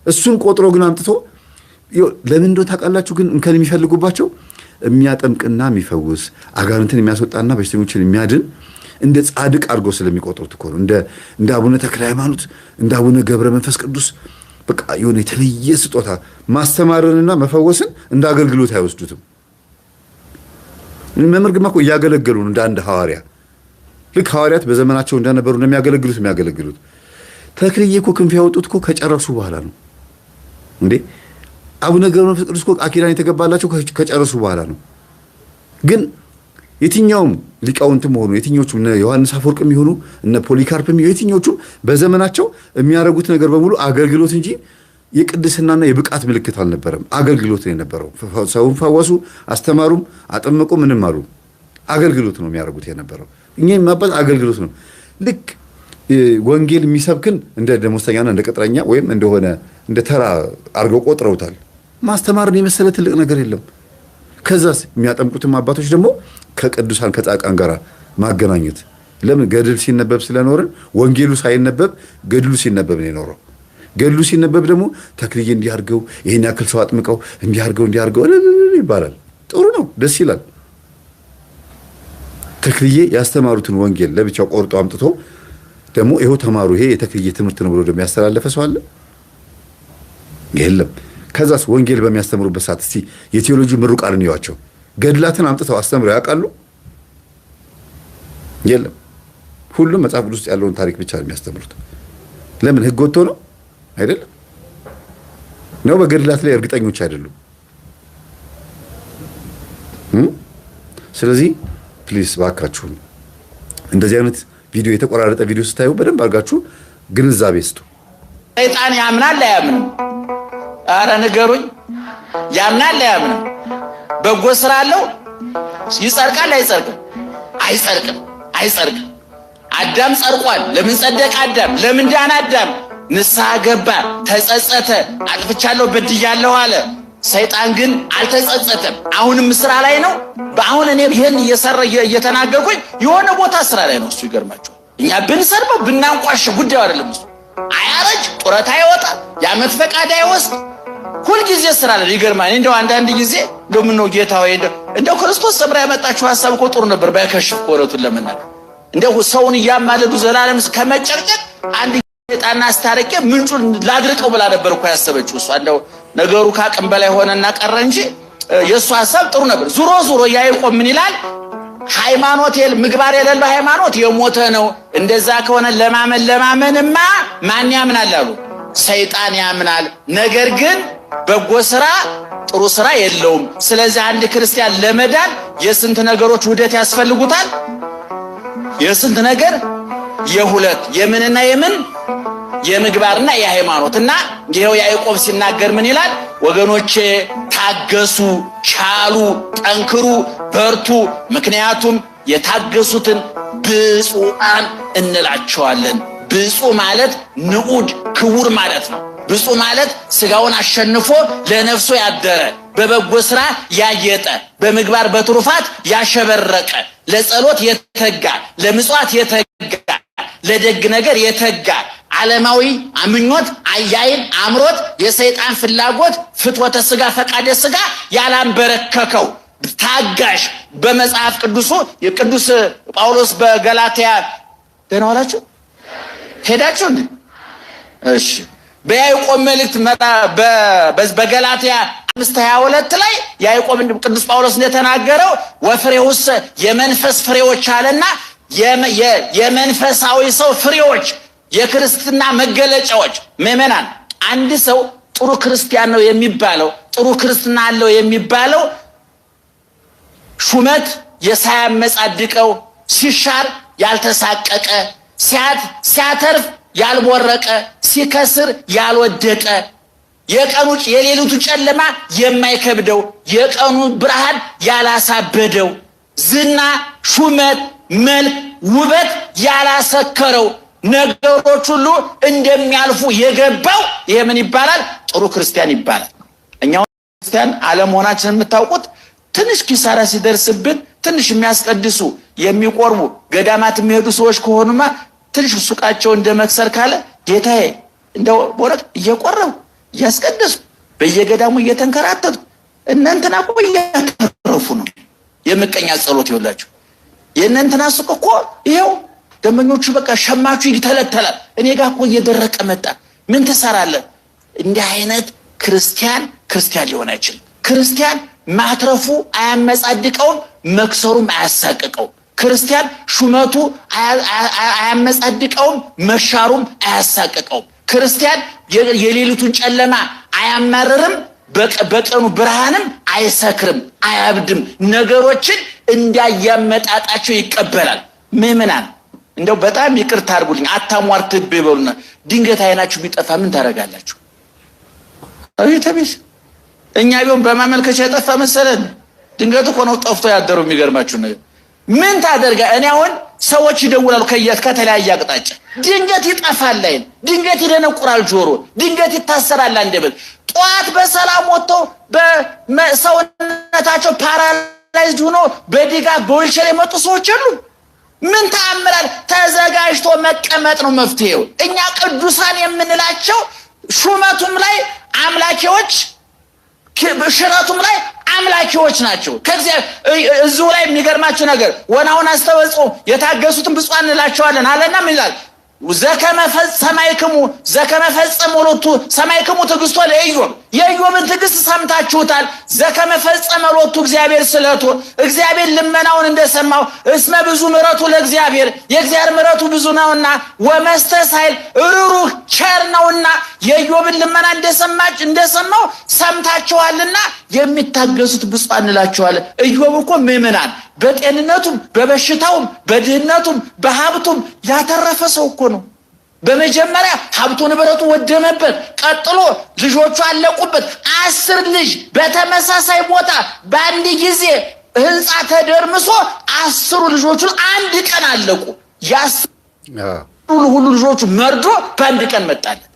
እሱን ቆጥሮ ግን አምጥቶ ለምን እንደው ታውቃላችሁ? ግን እንከን የሚፈልጉባቸው የሚያጠምቅና የሚፈውስ አጋንንትን የሚያስወጣና በሽተኞችን የሚያድን እንደ ጻድቅ አድርገው ስለሚቆጥሩት እኮ ነው። እንደ አቡነ ተክለ ሃይማኖት፣ እንደ አቡነ ገብረ መንፈስ ቅዱስ በቃ የሆነ የተለየ ስጦታ ማስተማርንና መፈወስን እንደ አገልግሎት አይወስዱትም። መምህር ግርማ እኮ እያገለገሉ ነው እንደ አንድ ሐዋርያ። ልክ ሐዋርያት በዘመናቸው እንደነበሩ እንደሚያገለግሉት የሚያገለግሉት። ተክልዬ እኮ ክንፍ ያወጡት እኮ ከጨረሱ በኋላ ነው እንዴ። አቡነ ገብረ መንፈስ ቅዱስ እኮ አኪዳን የተገባላቸው ከጨረሱ በኋላ ነው። ግን የትኛውም ሊቃውንትም ሆኑ የትኞቹም እነ ዮሐንስ አፈወርቅ የሚሆኑ እነ ፖሊካርፕ የትኞቹም በዘመናቸው የሚያደርጉት ነገር በሙሉ አገልግሎት እንጂ የቅድስናና የብቃት ምልክት አልነበረም። አገልግሎት ነው የነበረው። ሰውን ፈወሱ፣ አስተማሩም፣ አጠመቁ፣ ምንም አሉ። አገልግሎት ነው የሚያደርጉት የነበረው። እኛ የማባል አገልግሎት ነው። ልክ ወንጌል የሚሰብክን እንደ ደሞዝተኛና እንደ ቅጥረኛ ወይም እንደሆነ እንደ ተራ አድርገው ቆጥረውታል። ማስተማርን የመሰለ ትልቅ ነገር የለም። ከዛስ የሚያጠምቁትም አባቶች ደግሞ ከቅዱሳን ከጻድቃን ጋር ማገናኘት። ለምን? ገድል ሲነበብ ስለኖርን ወንጌሉ ሳይነበብ ገድሉ ሲነበብ ነው የኖረው። ገድሉ ሲነበብ ደግሞ ተክልዬ እንዲያርገው ይሄን ያክል ሰው አጥምቀው እንዲያርገው ይባላል። ጥሩ ነው፣ ደስ ይላል። ተክልዬ ያስተማሩትን ወንጌል ለብቻው ቆርጦ አምጥቶ ደግሞ ይሄው ተማሩ፣ ይሄ የተክልዬ ትምህርት ነው ብሎ ደግሞ ያስተላለፈ ሰው አለ? የለም። ከዛስ ወንጌል በሚያስተምሩበት ሰዓት እስቲ የቴዎሎጂ ምሩቃንን ይዋቸው ገድላትን አምጥተው አስተምረው ያውቃሉ? የለም። ሁሉም መጽሐፍ ቅዱስ ውስጥ ያለውን ታሪክ ብቻ ነው የሚያስተምሩት። ለምን? ህግ ወጥቶ ነው አይደለም? ነው በገድላት ላይ እርግጠኞች አይደሉም። ስለዚህ ፕሊስ ባካችሁን እንደዚህ አይነት ቪዲዮ የተቆራረጠ ቪዲዮ ስታዩ በደንብ አድርጋችሁ ግንዛቤ ስጡ። ሰይጣን ያምናል አያምንም? አረ ንገሩኝ። ያምናል አያምንም? በጎ ስራ አለው? ይጸድቃል አይጸድቅም? አይጸድቅም። አዳም ጸድቋል። ለምን ጸደቀ አዳም? ለምን ዳነ አዳም? ንስሐ ገባ፣ ተጸጸተ፣ አጥፍቻለሁ በድያለሁ አለ። ሰይጣን ግን አልተጸጸተም። አሁንም ስራ ላይ ነው። በአሁን እኔ ይሄን እየተናገርኩኝ የሆነ ቦታ ስራ ላይ ነው። እሱ ይገርማችኋል። እኛ ብንሰርበው ብናንቋሽ ጉዳዩ አይደለም። እሱ አያረጅ፣ ጡረታ አይወጣ፣ የዓመት ፈቃድ አይወስድ፣ ሁልጊዜ ስራ ላይ ይገርማል። እንደው አንዳንድ ጊዜ እንደው ምን ነው ጌታ ወይ እንደው ክርስቶስ ሰምራ ያመጣችሁ ሐሳብ እኮ ጥሩ ነበር ባይከሽፍ ኮረቱን ለመናገር እንደው ሰውን እያማለዱ ዘላለም ከመጨቅጨቅ አንድ ጣና አስታረቀ ምንጩን ላድርቀው ብላ ነበር እኮ ያሰበችው እሷ። እንደው ነገሩ ካቅም በላይ ሆነና ቀረ እንጂ የእሱ ሐሳብ ጥሩ ነበር። ዙሮ ያዕቆብ ምን ይላል? ሃይማኖት ምግባር የሌለው ሃይማኖት የሞተ ነው። እንደዛ ከሆነ ለማመንማ ማን ያምናል አሉ? ሰይጣን ያምናል። ነገር ግን በጎ ስራ ጥሩ ስራ የለውም። ስለዚህ አንድ ክርስቲያን ለመዳን የስንት ነገሮች ውህደት ያስፈልጉታል? የስንት ነገር? የሁለት። የምንና የምን? የምግባርና የሃይማኖት። እና ይሄው ያዕቆብ ሲናገር ምን ይላል? ወገኖቼ ታገሱ፣ ቻሉ፣ ጠንክሩ፣ በርቱ፣ ምክንያቱም የታገሱትን ብፁዓን እንላቸዋለን። ብፁዕ ማለት ንዑድ ክቡር ማለት ነው። ብፁዕ ማለት ስጋውን አሸንፎ ለነፍሱ ያደረ፣ በበጎ ስራ ያጌጠ፣ በምግባር በትሩፋት ያሸበረቀ፣ ለጸሎት የተጋ፣ ለምጽዋት የተጋ፣ ለደግ ነገር የተጋ፣ ዓለማዊ ምኞት፣ አያይን፣ አምሮት፣ የሰይጣን ፍላጎት፣ ፍትወተ ስጋ፣ ፈቃደ ስጋ ያላንበረከከው፣ ታጋሽ በመጽሐፍ ቅዱሱ የቅዱስ ጳውሎስ በገላትያ ደህና ዋላችሁ ሄዳችሁ እንዴ? እሺ በያዕቆብ መልእክት በገላትያ 5:22 ላይ ያዕቆብ ቅዱስ ጳውሎስ እንደተናገረው ወፍሬውስ የመንፈስ ፍሬዎች አለና የመንፈሳዊ ሰው ፍሬዎች የክርስትና መገለጫዎች ምዕመናን አንድ ሰው ጥሩ ክርስቲያን ነው የሚባለው ጥሩ ክርስትና አለው የሚባለው ሹመት የሳያመጻድቀው ሲሻር ያልተሳቀቀ ሲያተርፍ ያልቦረቀ ሲከስር ያልወደቀ የቀኑ የሌሊቱ ጨለማ የማይከብደው የቀኑ ብርሃን ያላሳበደው ዝና ሹመት መልክ ውበት ያላሰከረው ነገሮች ሁሉ እንደሚያልፉ የገባው ይሄ ምን ይባላል? ጥሩ ክርስቲያን ይባላል። እኛው ክርስቲያን አለመሆናችንን የምታውቁት ትንሽ ኪሳራ ሲደርስብን ትንሽ የሚያስቀድሱ የሚቆርቡ ገዳማት የሚሄዱ ሰዎች ከሆኑማ ትንሽ ሱቃቸው እንደመክሰር ካለ ጌታዬ እንደው ወረቅ እየቆረቡ እያስቀደሱ በየገዳሙ እየተንከራተቱ እናንተና እኮ እያተረፉ ነው። የምቀኛ ጸሎት ይውላችሁ የእናንተና ሱቅ እኮ ይሄው ደመኞቹ በቃ ሸማቹ ይተለተላል። እኔ ጋር እኮ እየደረቀ መጣ። ምን ትሰራለህ? እንዲህ አይነት ክርስቲያን ሊሆን አይችልም። ክርስቲያን ማትረፉ አያመጻድቀውም፣ መክሰሩም አያሳቅቀውም። ክርስቲያን ሹመቱ አያመጻድቀውም፣ መሻሩም አያሳቅቀውም። ክርስቲያን የሌሊቱን ጨለማ አያማርርም፣ በቀኑ ብርሃንም አይሰክርም፣ አያብድም። ነገሮችን እንዳያመጣጣቸው ይቀበላል። ምዕመናን እንደው በጣም ይቅርታ አድርጉልኝ አታሟርትብ ይበሉና ድንገት አይናችሁ ቢጠፋ ምን ታደርጋላችሁ? አቤት እኛ ቢሆን በማመልከቻ የጠፋ መሰለን ድንገት እኮ ነው ጠፍቶ ያደረው። የሚገርማችሁ ነገር ምን ታደርጋ? እኔ አሁን ሰዎች ይደውላሉ ከተለያየ አቅጣጫ ድንገት ይጠፋል አይን፣ ድንገት ይደነቁራል ጆሮ፣ ድንገት ይታሰራል አንደበት። ጧት በሰላም ወጥቶ በሰውነታቸው ፓራላይዝድ ሆኖ በድጋፍ በዊልቸር የመጡ ሰዎች አሉ። ምን ተአምራል? ተዘጋጅቶ መቀመጥ ነው መፍትሄው። እኛ ቅዱሳን የምንላቸው ሹመቱም ላይ አምላኪዎች ሽረቱም ላይ አምላኪዎች ናቸው። እዚሁ ላይ የሚገርማችሁ ነገር ወናውን አስተወጽኦ የታገሱትን ብፁዓን እንላቸዋለን አለና ምን ይላል? ዘከመ ፈጸመ ሎቱ ሰማይክሙ ትዕግስቶ ለኢዮብ የኢዮብን ትዕግስት ሰምታችሁታል። ዘከመ ፈጸመ ሎቱ እግዚአብሔር ስለቱ እግዚአብሔር ልመናውን እንደሰማው እስመ ብዙ ምሕረቱ ለእግዚአብሔር የእግዚአብሔር ምሕረቱ ብዙ ነውና ወመስተሳይል ሩሩህ ቸር ነውና የኢዮብን ልመና እንደሰማው ሰምታችኋልና የሚታገሱት ብፁዓን እንላቸዋለን። ኢዮብ እኮ ምዕመናን በጤንነቱም በበሽታውም በድህነቱም በሀብቱም ያተረፈ ሰው እኮ ነው። በመጀመሪያ ሀብቱ ንብረቱ ወደመበት፣ ቀጥሎ ልጆቹ አለቁበት። 10 ልጅ በተመሳሳይ ቦታ በአንድ ጊዜ ህንፃ ተደርምሶ 10 ልጆቹ አንድ ቀን አለቁ። ሁሉ ልጆቹ መርዶ በአንድ ቀን መጣለት።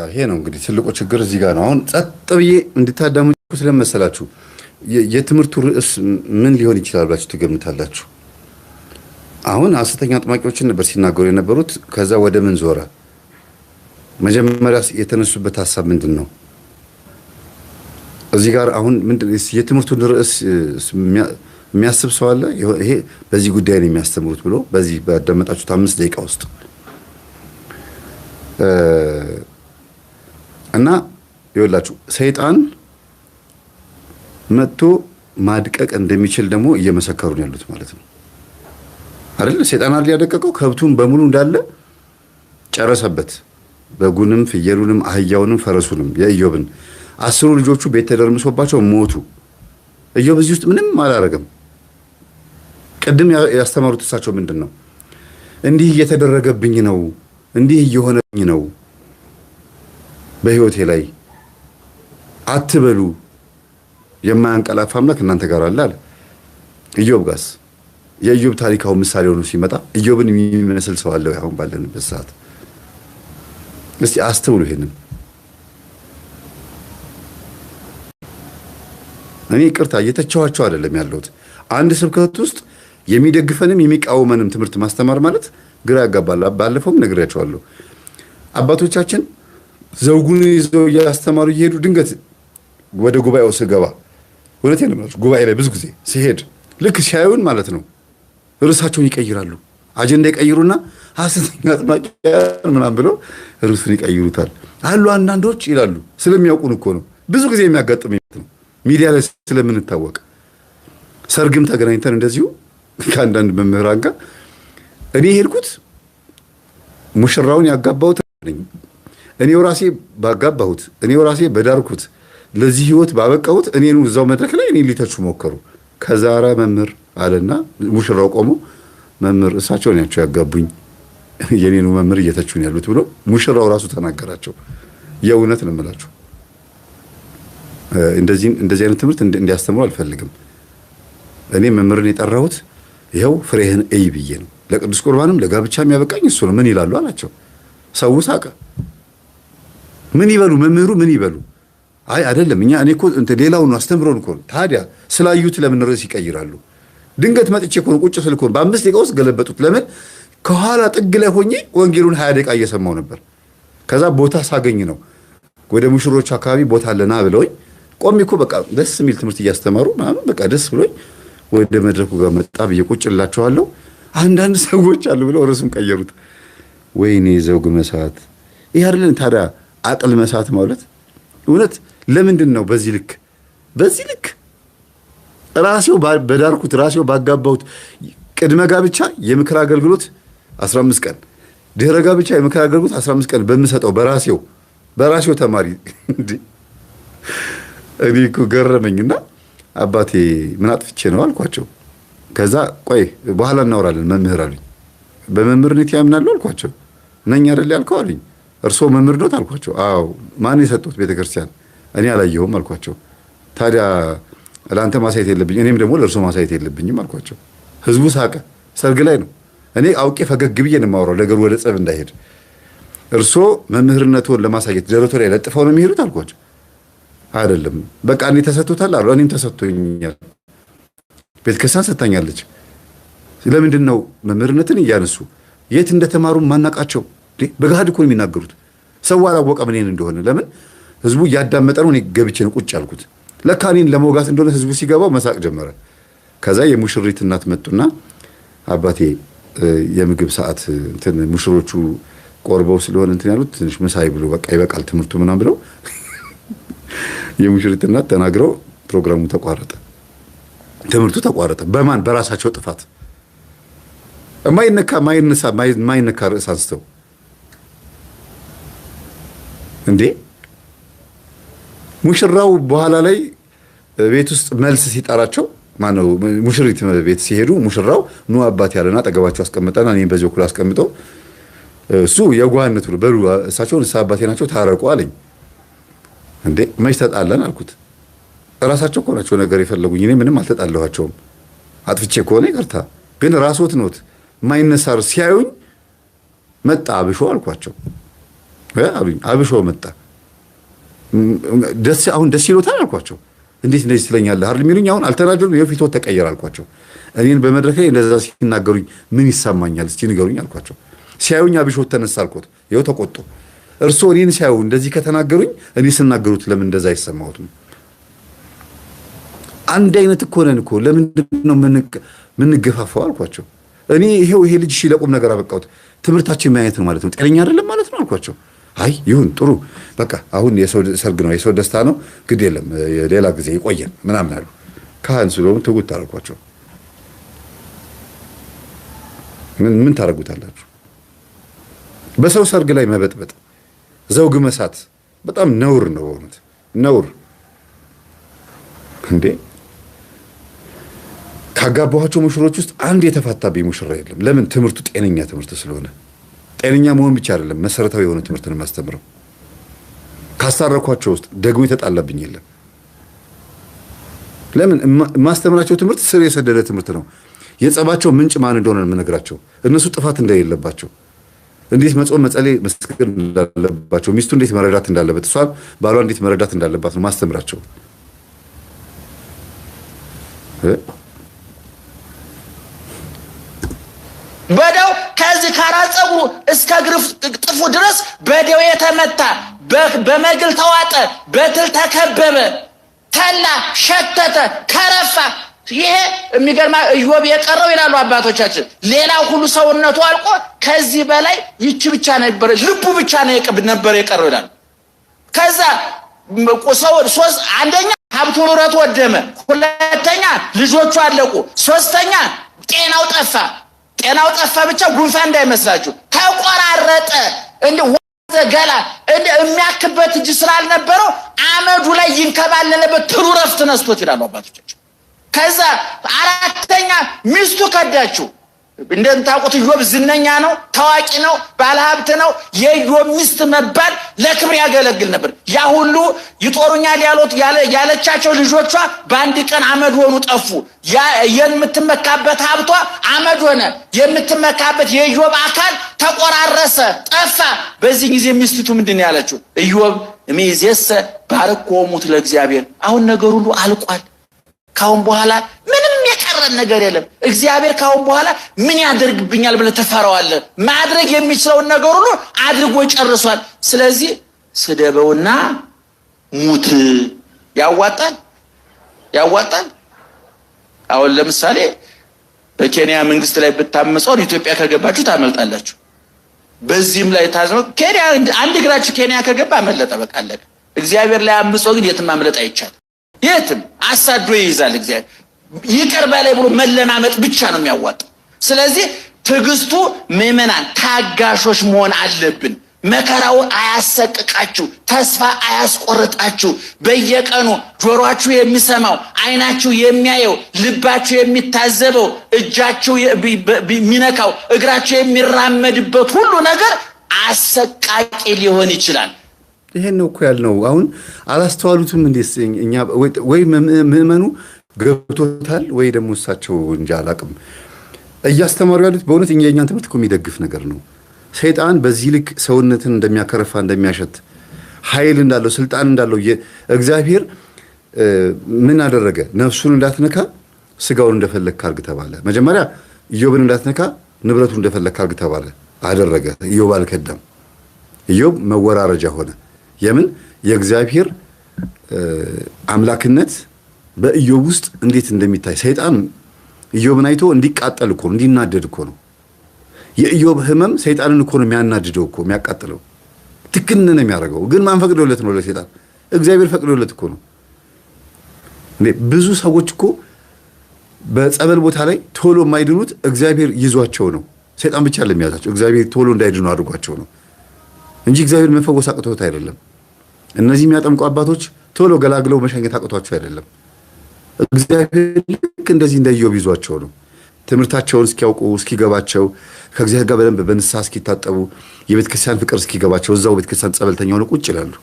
ይሄ ነው እንግዲህ ትልቁ ችግር እዚህ ጋር ነው። አሁን ጸጥ ብዬ እንድታዳሙ ስለመሰላችሁ የትምህርቱ ርዕስ ምን ሊሆን ይችላል ብላችሁ ትገምታላችሁ? አሁን ሐሰተኛ አጥማቂዎችን ነበር ሲናገሩ የነበሩት። ከዛ ወደ ምን ዞረ? መጀመሪያ የተነሱበት ሐሳብ ምንድን ነው? እዚህ ጋር አሁን ምንድን የትምህርቱን ርዕስ የሚያስብ ሰው አለ? ይሄ በዚህ ጉዳይ ነው የሚያስተምሩት ብሎ በዚህ ባዳመጣችሁት 5 ደቂቃ ውስጥ እና ይኸውላችሁ ሰይጣን መጥቶ ማድቀቅ እንደሚችል ደግሞ እየመሰከሩ ነው ያሉት ማለት ነው አይደል? ሰይጣን አይደል ያደቀቀው? ከብቱን በሙሉ እንዳለ ጨረሰበት። በጉንም ፍየሉንም አህያውንም ፈረሱንም የኢዮብን 10 ልጆቹ ቤት ተደርምሶባቸው ሞቱ። ኢዮብ እዚህ ውስጥ ምንም አላረገም። ቅድም ያስተማሩት እሳቸው ምንድን ነው? እንዲህ እየተደረገብኝ ነው፣ እንዲህ እየሆነብኝ ነው በህይወቴ ላይ አትበሉ፣ የማያንቀላፋ አምላክ እናንተ ጋር አለ አለ። ኢዮብ ጋስ የኢዮብ ታሪካው ምሳሌ ሆኖ ሲመጣ ኢዮብን የሚመስል ሰው አለ አሁን ባለንበት ሰዓት? እስቲ አስተውሉ ይሄንን። እኔ ይቅርታ እየተቻዋቸው አይደለም ያለሁት። አንድ ስብከት ውስጥ የሚደግፈንም የሚቃወመንም ትምህርት ማስተማር ማለት ግራ ያጋባል። ባለፈውም ነግሬያቸዋለሁ። አባቶቻችን ዘውጉን ይዘው እያስተማሩ እየሄዱ ድንገት ወደ ጉባኤው ስገባ እውነቴን ነው የምላችሁ። ጉባኤ ላይ ብዙ ጊዜ ሲሄድ ልክ ሲያዩን ማለት ነው ርዕሳቸውን ይቀይራሉ። አጀንዳ ይቀይሩና ሐሰተኛ አጥማቂያን ምናምን ብለው ርዕሱን ይቀይሩታል አሉ። አንዳንዶች ይላሉ ስለሚያውቁን እኮ ነው። ብዙ ጊዜ የሚያጋጥመኝ ነው ሚዲያ ላይ ስለምንታወቅ። ሰርግም ተገናኝተን እንደዚሁ ከአንዳንድ መምህራን ጋር እኔ ሄድኩት ሙሽራውን ያጋባሁት እኔው ራሴ ባጋባሁት እኔው ራሴ በዳርኩት ለዚህ ህይወት ባበቃሁት እኔኑ እዛው መድረክ ላይ እኔ ሊተቹ ሞከሩ። ከዛራ መምህር አለና ሙሽራው ቆሞ መምህር እሳቸው ናቸው ያጋቡኝ የኔኑ መምህር እየተቹን ያሉት ብሎ ሙሽራው ራሱ ተናገራቸው። የእውነት ነው የምላችሁ። እንደዚህ አይነት ትምህርት እንዲያስተምሩ አልፈልግም። እኔ መምህርን የጠራሁት ይኸው ፍሬህን እይ ብዬ ነው። ለቅዱስ ቁርባንም ለጋብቻ የሚያበቃኝ እሱ ነው። ምን ይላሉ አላቸው። ሰው ሳቀ። ምን ይበሉ መምህሩ ምን ይበሉ? አይ አይደለም እኔ እኮ ሌላውን አስተምሮን እኮ። ታዲያ ስላዩት ለምን ርዕስ ይቀይራሉ? ድንገት መጥቼ እኮ ቁጭ ስል እኮ በ5 ደቂቃ ውስጥ ገለበጡት። ለምን? ከኋላ ጥግ ላይ ሆኜ ወንጌሉን 20 ደቂቃ እየሰማው ነበር። ከዛ ቦታ ሳገኝ ነው ወደ ሙሽሮች አካባቢ ቦታ አለና ብለውኝ ቆሜ እኮ በቃ ደስ የሚል ትምህርት እያስተማሩ ማለት በቃ ደስ ብሎኝ ወደ መድረኩ ጋር መጣ ብዬ ቁጭ እላቸዋለሁ። አንዳንድ ሰዎች አሉ ብለው ርዕሱን ቀየሩት። ወይኔ ዘውግ መሳት ይሄ አይደለም ታዲያ አቅል መሳት ማለት እውነት ለምንድን ነው በዚህ ልክ ራሴው በዳርኩት ራሴው ባጋባሁት ቅድመ ጋብቻ የምክር አገልግሎት 15 ቀን ድህረ ጋብቻ የምክር አገልግሎት 15 ቀን በምሰጠው በራሴው ተማሪ እንዴ እኔ እኮ ገረመኝና አባቴ ምን አጥፍቼ ነው አልኳቸው። ከዛ ቆይ በኋላ እናወራለን መምህር አሉኝ። በመምህርነት ያምናሉ አልኳቸው። ነኝ አይደል ያልከው አሉኝ። እርሶ መምህር ነው አልኳቸው። አዎ ማን የሰጡት ቤተክርስቲያን እኔ አላየሁም አልኳቸው። ታዲያ ለአንተ ማሳየት የለብኝ እኔም ደግሞ ለእርሶ ማሳየት የለብኝም አልኳቸው። ህዝቡ ሳቀ። ሰርግ ላይ ነው። እኔ አውቄ ፈገግ ብዬ ነው የማወራው ነገሩ ወደ ጸብ እንዳይሄድ። እርሶ መምህርነቱን ለማሳየት ደረቶ ላይ ለጥፈው ነው የሚሄዱት አልኳቸው። አይደለም በቃ እኔ ተሰጥቶታል አሉ። እኔም ተሰጥቶኛል ቤተክርስቲያን ሰጥታኛለች። ስለምንድን ነው መምህርነትን እያነሱ የት እንደተማሩ ማናቃቸው? በገሃድ እኮ ነው የሚናገሩት። ሰው አላወቀም እኔን እንደሆነ። ለምን ህዝቡ እያዳመጠ ነው። እኔ ገብቼ ነው ቁጭ ያልኩት። ለካ እኔን ለመውጋት እንደሆነ ህዝቡ ሲገባው መሳቅ ጀመረ። ከዛ የሙሽሪት እናት መጡና አባቴ የምግብ ሰዓት እንትን ሙሽሮቹ ቆርበው ስለሆነ እንትን ያሉት ትንሽ ምሳይ ብሎ በቃ ይበቃል ትምህርቱ ምናምን ብለው የሙሽሪት እናት ተናግረው ፕሮግራሙ ተቋረጠ። ትምህርቱ ተቋረጠ። በማን? በራሳቸው ጥፋት። የማይነካ ርዕስ አንስተው እንዴ ሙሽራው በኋላ ላይ ቤት ውስጥ መልስ ሲጠራቸው ማነው ሙሽሪት ቤት ሲሄዱ ሙሽራው ኑ አባት ያለና አጠገባቸው አስቀምጠና እኔም በዚህ በኩል አስቀምጠው እሱ የጓህነቱ በሉ እሳቸው ንስሐ አባቴ ናቸው ታረቁ አለኝ። እንዴ መች ተጣለን አልኩት። ራሳቸው እኮ ናቸው ነገር የፈለጉኝ። እኔ ምንም አልተጣላኋቸውም። አጥፍቼ ከሆነ ይቅርታ፣ ግን ራስዎት ኖት ማይነሳር ሲያዩኝ መጣ አብሾ አልኳቸው አሉኝ። አብሾ መጣ አሁን ደስ ይሎታል አልኳቸው። እንዴት እንደዚህ ትለኛለህ አይደል የሚሉኝ። አሁን አልተናገሩም። የፊትዎት ተቀየረ አልኳቸው። እኔን በመድረክ ላይ እንደዛ ሲናገሩኝ ምን ይሰማኛል እስቲ ንገሩኝ አልኳቸው። ሲያዩኝ አብሾት ተነሳ አልኩት። ይኸው ተቆጡ። እርስዎ እኔን ሲያዩ እንደዚህ ከተናገሩኝ እኔ ስናገሩት ለምን እንደዛ አይሰማዎትም? አንድ አይነት እኮ ነን እኮ ለምንድን ነው የምንገፋፋው አልኳቸው። እኔ ይሄ ልጅ ለቁም ነገር አበቃሁት። ትምህርታችን ምን አይነት ነው ማለት ነው? ጤነኛ አይደለም ማለት ነው አልኳቸው። አይ ይሁን ጥሩ በቃ አሁን የሰው ሰርግ ነው የሰው ደስታ ነው ግድ የለም ሌላ ጊዜ ይቆየን ምናምን አሉ። ካህን ስለሆኑ ትጉት አልኳቸው። ምን ታረጉታላችሁ? በሰው ሰርግ ላይ መበጥበጥ ዘውግ መሳት በጣም ነውር ነው በእውነት ነውር። እንዴ ካጋባኋቸው ሙሽሮች ውስጥ አንድ የተፋታብኝ ሙሽራ የለም። ለምን? ትምህርቱ ጤነኛ ትምህርት ስለሆነ። ጤነኛ መሆን ብቻ አይደለም መሰረታዊ የሆነ ትምህርት ነው የማስተምረው። ካስታረኳቸው ውስጥ ደግሞ የተጣላብኝ የለም። ለምን? የማስተምራቸው ትምህርት ስር የሰደደ ትምህርት ነው። የጸባቸው ምንጭ ማን እንደሆነ የምነግራቸው፣ እነሱ ጥፋት እንደሌለባቸው፣ እንዴት መጾም መጸለይ መስገድ እንዳለባቸው፣ ሚስቱ እንዴት መረዳት እንዳለበት፣ እሷም ባሏ እንዴት መረዳት እንዳለባት ነው ማስተምራቸው። በደው ከዚህ ከራስ ፀጉሩ እስከ ግርፍ ጥፉ ድረስ በደው የተመታ በመግል ተዋጠ፣ በትል ተከበበ። ተላ፣ ሸተተ፣ ከረፋ። ይሄ የሚገርማ ኢዮብ የቀረው ይላሉ አባቶቻችን ሌላው ሁሉ ሰውነቱ አልቆ ከዚህ በላይ ይቺ ብቻ ነበር ልቡ ብቻ ነበር የቀረው ይላሉ። ከዛ ሶስት አንደኛ ሀብቱ ንብረቱ ወደመ፣ ሁለተኛ ልጆቹ አለቁ፣ ሶስተኛ ጤናው ጠፋ። ጤናው ጠፋ ብቻ ጉንፋን እንዳይመስላችሁ ተቆራረጠ። እንደ ገላ እንደ የሚያክበት እጅ ስላልነበረው አመዱ ላይ ይንከባለለበት ትሉ ረፍት ነስቶት ይላሉ አባቶቻችን። ከዛ አራተኛ ሚስቱ ከዳችው። እንደምታውቁት ኢዮብ ዝነኛ ነው፣ ታዋቂ ነው፣ ባለሀብት ነው። የኢዮብ ሚስት መባል ለክብር ያገለግል ነበር። ያ ሁሉ ይጦሩኛል ያለቻቸው ልጆቿ በአንድ ቀን አመድ ሆኑ፣ ጠፉ። የምትመካበት ሀብቷ አመድ ሆነ። የምትመካበት የኢዮብ አካል ተቆራረሰ፣ ጠፋ። በዚህ ጊዜ ሚስቲቱ ምንድን ያለችው? ኢዮብ እምይእዜሰ ባርኮሙት ለእግዚአብሔር። አሁን ነገር ሁሉ አልቋል። ካሁን በኋላ ምንም የቀረን ነገር የለም። እግዚአብሔር ካሁን በኋላ ምን ያደርግብኛል ብለህ ተፈራዋለህ። ማድረግ የሚችለውን ነገር ሁሉ አድርጎ ጨርሷል። ስለዚህ ስደበውና ሙት። ያዋጣል። አሁን ለምሳሌ በኬንያ መንግስት ላይ ብታመጸው ኢትዮጵያ ከገባችሁ ታመልጣላችሁ። በዚህም ላይ ታዝነው ኬንያ አንድ እግራችሁ ኬንያ ከገባ አመለጠ፣ በቃ አለቀ። እግዚአብሔር ላይ አምጾ ግን የትም ማምለጥ አይቻልም። የትም አሳዶ ይይዛል። እግዚአብሔር ይቅር በላይ ብሎ መለማመጥ ብቻ ነው የሚያዋጣው። ስለዚህ ትዕግስቱ ምዕመናን ታጋሾች መሆን አለብን። መከራው አያሰቅቃችሁ፣ ተስፋ አያስቆርጣችሁ። በየቀኑ ጆሮአችሁ የሚሰማው፣ አይናችሁ የሚያየው፣ ልባችሁ የሚታዘበው፣ እጃችሁ የሚነካው፣ እግራችሁ የሚራመድበት ሁሉ ነገር አሰቃቂ ሊሆን ይችላል። ይሄን ነው እኮ ያልነው። አሁን አላስተዋሉትም። እንዴት እኛ ወይ ምዕመኑ ገብቶታል ወይ ደግሞ እሳቸው እንጂ አላቅም እያስተማሩ ያሉት። በእውነት የእኛን ትምህርት እኮ የሚደግፍ ነገር ነው። ሰይጣን በዚህ ልክ ሰውነትን እንደሚያከረፋ እንደሚያሸት ኃይል እንዳለው ስልጣን እንዳለው እግዚአብሔር ምን አደረገ? ነፍሱን እንዳትነካ ስጋውን እንደፈለግክ አድርግ ተባለ። መጀመሪያ ኢዮብን እንዳትነካ ንብረቱን እንደፈለግክ አድርግ ተባለ። አደረገ። ኢዮብ አልከዳም። ኢዮብ መወራረጃ ሆነ። የምን የእግዚአብሔር አምላክነት በኢዮብ ውስጥ እንዴት እንደሚታይ ሰይጣን ኢዮብን አይቶ እንዲቃጠል እኮ እንዲናደድ እኮ ነው። የኢዮብ ህመም ሰይጣንን እኮ ነው የሚያናድደው እኮ የሚያቃጥለው፣ ትክን ነው የሚያደርገው። ግን ማን ፈቅዶለት ነው? ለሰይጣን እግዚአብሔር ፈቅዶለት እኮ ነው። ብዙ ሰዎች እኮ በጸበል ቦታ ላይ ቶሎ የማይድኑት እግዚአብሔር ይዟቸው ነው። ሰይጣን ብቻ ለሚያዛቸው እግዚአብሔር ቶሎ እንዳይድኑ አድርጓቸው ነው እንጂ እግዚአብሔር መፈወስ አቅቶት አይደለም። እነዚህ የሚያጠምቁ አባቶች ቶሎ ገላግለው መሸኘት አቅቷቸው አይደለም። እግዚአብሔር ልክ እንደዚህ እንደ ኢዮብ ይዟቸው ነው። ትምህርታቸውን እስኪያውቁ እስኪገባቸው፣ ከእግዚአብሔር ጋር በደንብ በንስሐ እስኪታጠቡ፣ የቤተ ክርስቲያን ፍቅር እስኪገባቸው እዛው ቤተ ክርስቲያን ጸበልተኛ ሆነው ቁጭ ይላሉ።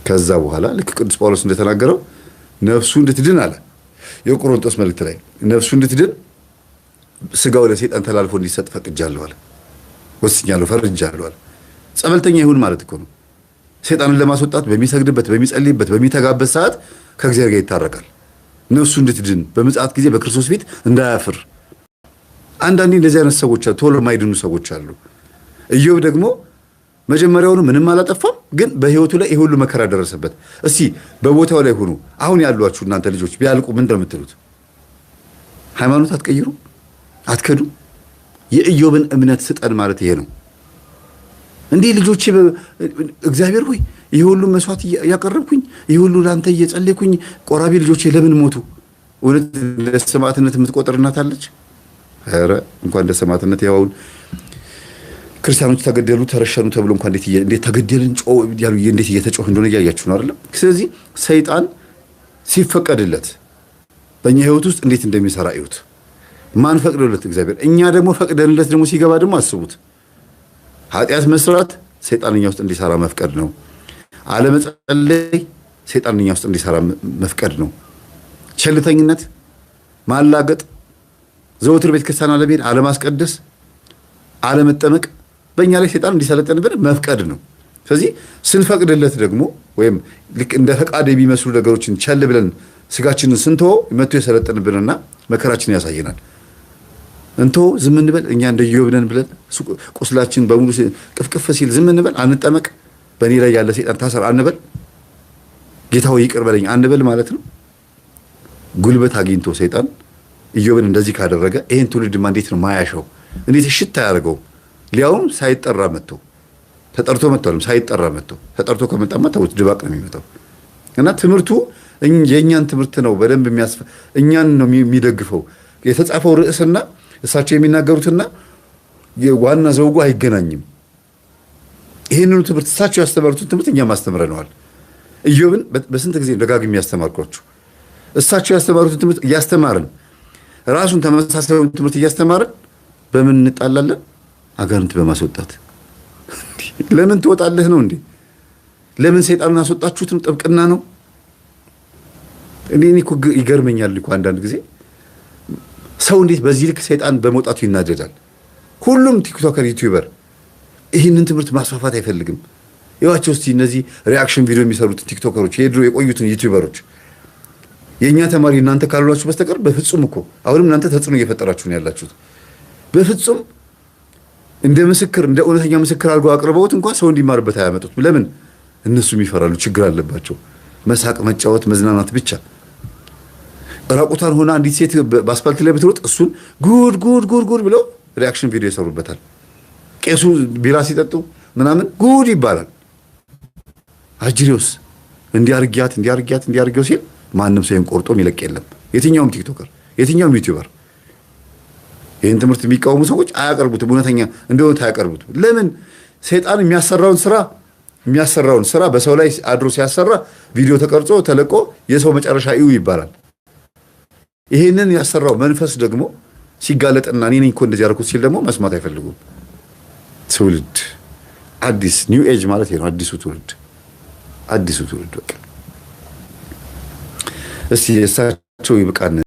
ከዛ በኋላ ልክ ቅዱስ ጳውሎስ እንደተናገረው ነፍሱ እንድትድን አለ የቆሮንቶስ መልእክት ላይ፣ ነፍሱ እንድትድን ስጋው ለሰይጣን ተላልፎ እንዲሰጥ ፈቅጃለሁ አለ። ወስኛለሁ፣ ፈርጃለሁ አለ። ጸበልተኛ ይሁን ማለት እኮ ነው። ሰይጣንን ለማስወጣት በሚሰግድበት በሚጸልይበት በሚተጋበት ሰዓት ከእግዚአብሔር ጋር ይታረቃል። ነፍሱ እንድትድን በምጽአት ጊዜ በክርስቶስ ፊት እንዳያፍር። አንዳንዴ እንደዚህ አይነት ሰዎች አሉ፣ ቶሎ የማይድኑ ሰዎች አሉ። ኢዮብ ደግሞ መጀመሪያውኑ ምንም አላጠፋም፣ ግን በህይወቱ ላይ ይሄ ሁሉ መከራ ደረሰበት። እስቲ በቦታው ላይ ሁኑ። አሁን ያሏችሁ እናንተ ልጆች ቢያልቁ ምን እንደምትሉት? ሃይማኖት አትቀይሩ፣ አትከዱ። የኢዮብን እምነት ስጠን ማለት ይሄ ነው። እንዴ ልጆቼ እግዚአብሔር ሆይ ይሄ ሁሉ መስዋዕት ያቀረብኩኝ ይሄ ሁሉ ላንተ እየጸለይኩኝ ቆራቢ ልጆቼ ለምን ሞቱ? እውነት ለሰማዕትነት የምትቆጥር እናት አለች? ኧረ እንኳን ለሰማዕትነት ያውን ክርስቲያኖች ተገደሉ ተረሸኑ ተብሎ እንኳን እንዴት ተገደልን ያሉ እንዴት እየተጮህ እንደሆነ እያያችሁ ነው አይደል? ስለዚህ ሰይጣን ሲፈቀድለት በእኛ ህይወት ውስጥ እንዴት እንደሚሰራ እዩት። ማን ፈቅዶለት? እግዚአብሔር። እኛ ደግሞ ፈቅደንለት ደግሞ ሲገባ ደግሞ አስቡት። ኃጢአት መስራት ሰይጣንኛ ውስጥ እንዲሰራ መፍቀድ ነው። አለመጸለይ ሰይጣንኛ ውስጥ እንዲሰራ መፍቀድ ነው። ቸልተኝነት፣ ማላገጥ፣ ዘወትር ቤተ ክርስቲያን አለመሄድ፣ አለማስቀደስ፣ አለመጠመቅ በእኛ ላይ ሰይጣን እንዲሰለጥንብን መፍቀድ ነው። ስለዚህ ስንፈቅድለት ደግሞ ወይም ልክ እንደ ፈቃድ የሚመስሉ ነገሮችን ቸል ብለን ስጋችንን ስንተወው መጥቶ የሰለጥንብንና መከራችንን ያሳየናል። እንቶ ዝም እንበል እኛ እንደ ኢዮብ ነን ብለን ቁስላችን በሙሉ ቅፍቅፍ ሲል ዝም እንበል? አንጠመቅ? በእኔ ላይ ያለ ሰይጣን ታሰር አንበል? ጌታ ሆይ ይቅር በለኝ አንበል ማለት ነው። ጉልበት አግኝቶ ሰይጣን ኢዮብን እንደዚህ ካደረገ ይሄን ትውልድማ እንዴት ነው ማያሸው? እንዴት ሽታ ያደርገው? ሊያውም ሳይጠራ መጥቶ ተጠርቶ መጥቷል። ሳይጠራ መጥቶ ተጠርቶ ከመጣማ ተውት ድባቅ ነው የሚመጣው። እና ትምህርቱ የእኛን ትምህርት ነው በደንብ እኛን ነው የሚደግፈው። የተጻፈው ርዕስና እሳቸው የሚናገሩትና ዋና ዘውጉ አይገናኝም። ይህንኑ ትምህርት እሳቸው ያስተማሩትን ትምህርት እኛም አስተምረነዋል። ኢዮብን በስንት ጊዜ ደጋግሜ ያስተማርኳችሁ። እሳቸው ያስተማሩትን ትምህርት እያስተማርን ራሱን ተመሳሳዩን ትምህርት እያስተማርን በምን እንጣላለን? አጋንንት በማስወጣት ለምን ትወጣለህ ነው እንዴ? ለምን ሰይጣንን አስወጣችሁት ነው? ጥብቅና ነው። እኔ እኮ ይገርመኛል እኮ አንዳንድ ጊዜ ሰው እንዴት በዚህ ልክ ሰይጣን በመውጣቱ ይናደዳል። ሁሉም ቲክቶከር፣ ዩቲዩበር ይህንን ትምህርት ማስፋፋት አይፈልግም። ይዋቸው እስቲ እነዚህ ሪአክሽን ቪዲዮ የሚሰሩትን ቲክቶከሮች፣ የድሮ የቆዩትን ዩቲዩበሮች የኛ ተማሪ እናንተ ካልሆናችሁ በስተቀር በፍጹም እኮ አሁንም እናንተ ተጽዕኖ እየፈጠራችሁ ነው ያላችሁት። በፍጹም እንደ ምስክር እንደ እውነተኛ ምስክር አድርገው አቅርበውት እንኳን ሰው እንዲማርበት አያመጡት። ለምን? እነሱም ይፈራሉ፣ ችግር አለባቸው። መሳቅ፣ መጫወት፣ መዝናናት ብቻ። ራቁቷን ሆና አንዲት ሴት በአስፋልት ላይ ብትሮጥ እሱን ጉድ ጉድ ጉድ ጉድ ብለው ሪአክሽን ቪዲዮ ይሰሩበታል። ቄሱ ቢራ ሲጠጡ ምናምን ጉድ ይባላል። አጅሬውስ እንዲያርጊያት ሲል ማንም ሰው ቆርጦ የሚለቅ የለም። የትኛውም ቲክቶከር፣ የትኛውም ዩቲዩበር ይህን ትምህርት የሚቃወሙ ሰዎች አያቀርቡትም። እውነተኛ እንደሆነ አያቀርቡትም። ለምን? ሰይጣን የሚያሰራውን ስራ በሰው ላይ አድሮ ሲያሰራ ቪዲዮ ተቀርጾ ተለቆ የሰው መጨረሻ እዩ ይባላል። ይሄንን ያሰራው መንፈስ ደግሞ ሲጋለጥና እኔ ነኝ እኮ እንደዚህ ያደረኩት ሲል ደግሞ መስማት አይፈልጉም። ትውልድ አዲስ ኒው ኤጅ ማለት ነው። አዲሱ ትውልድ በቃ እስቲ የእሳቸው ይብቃን።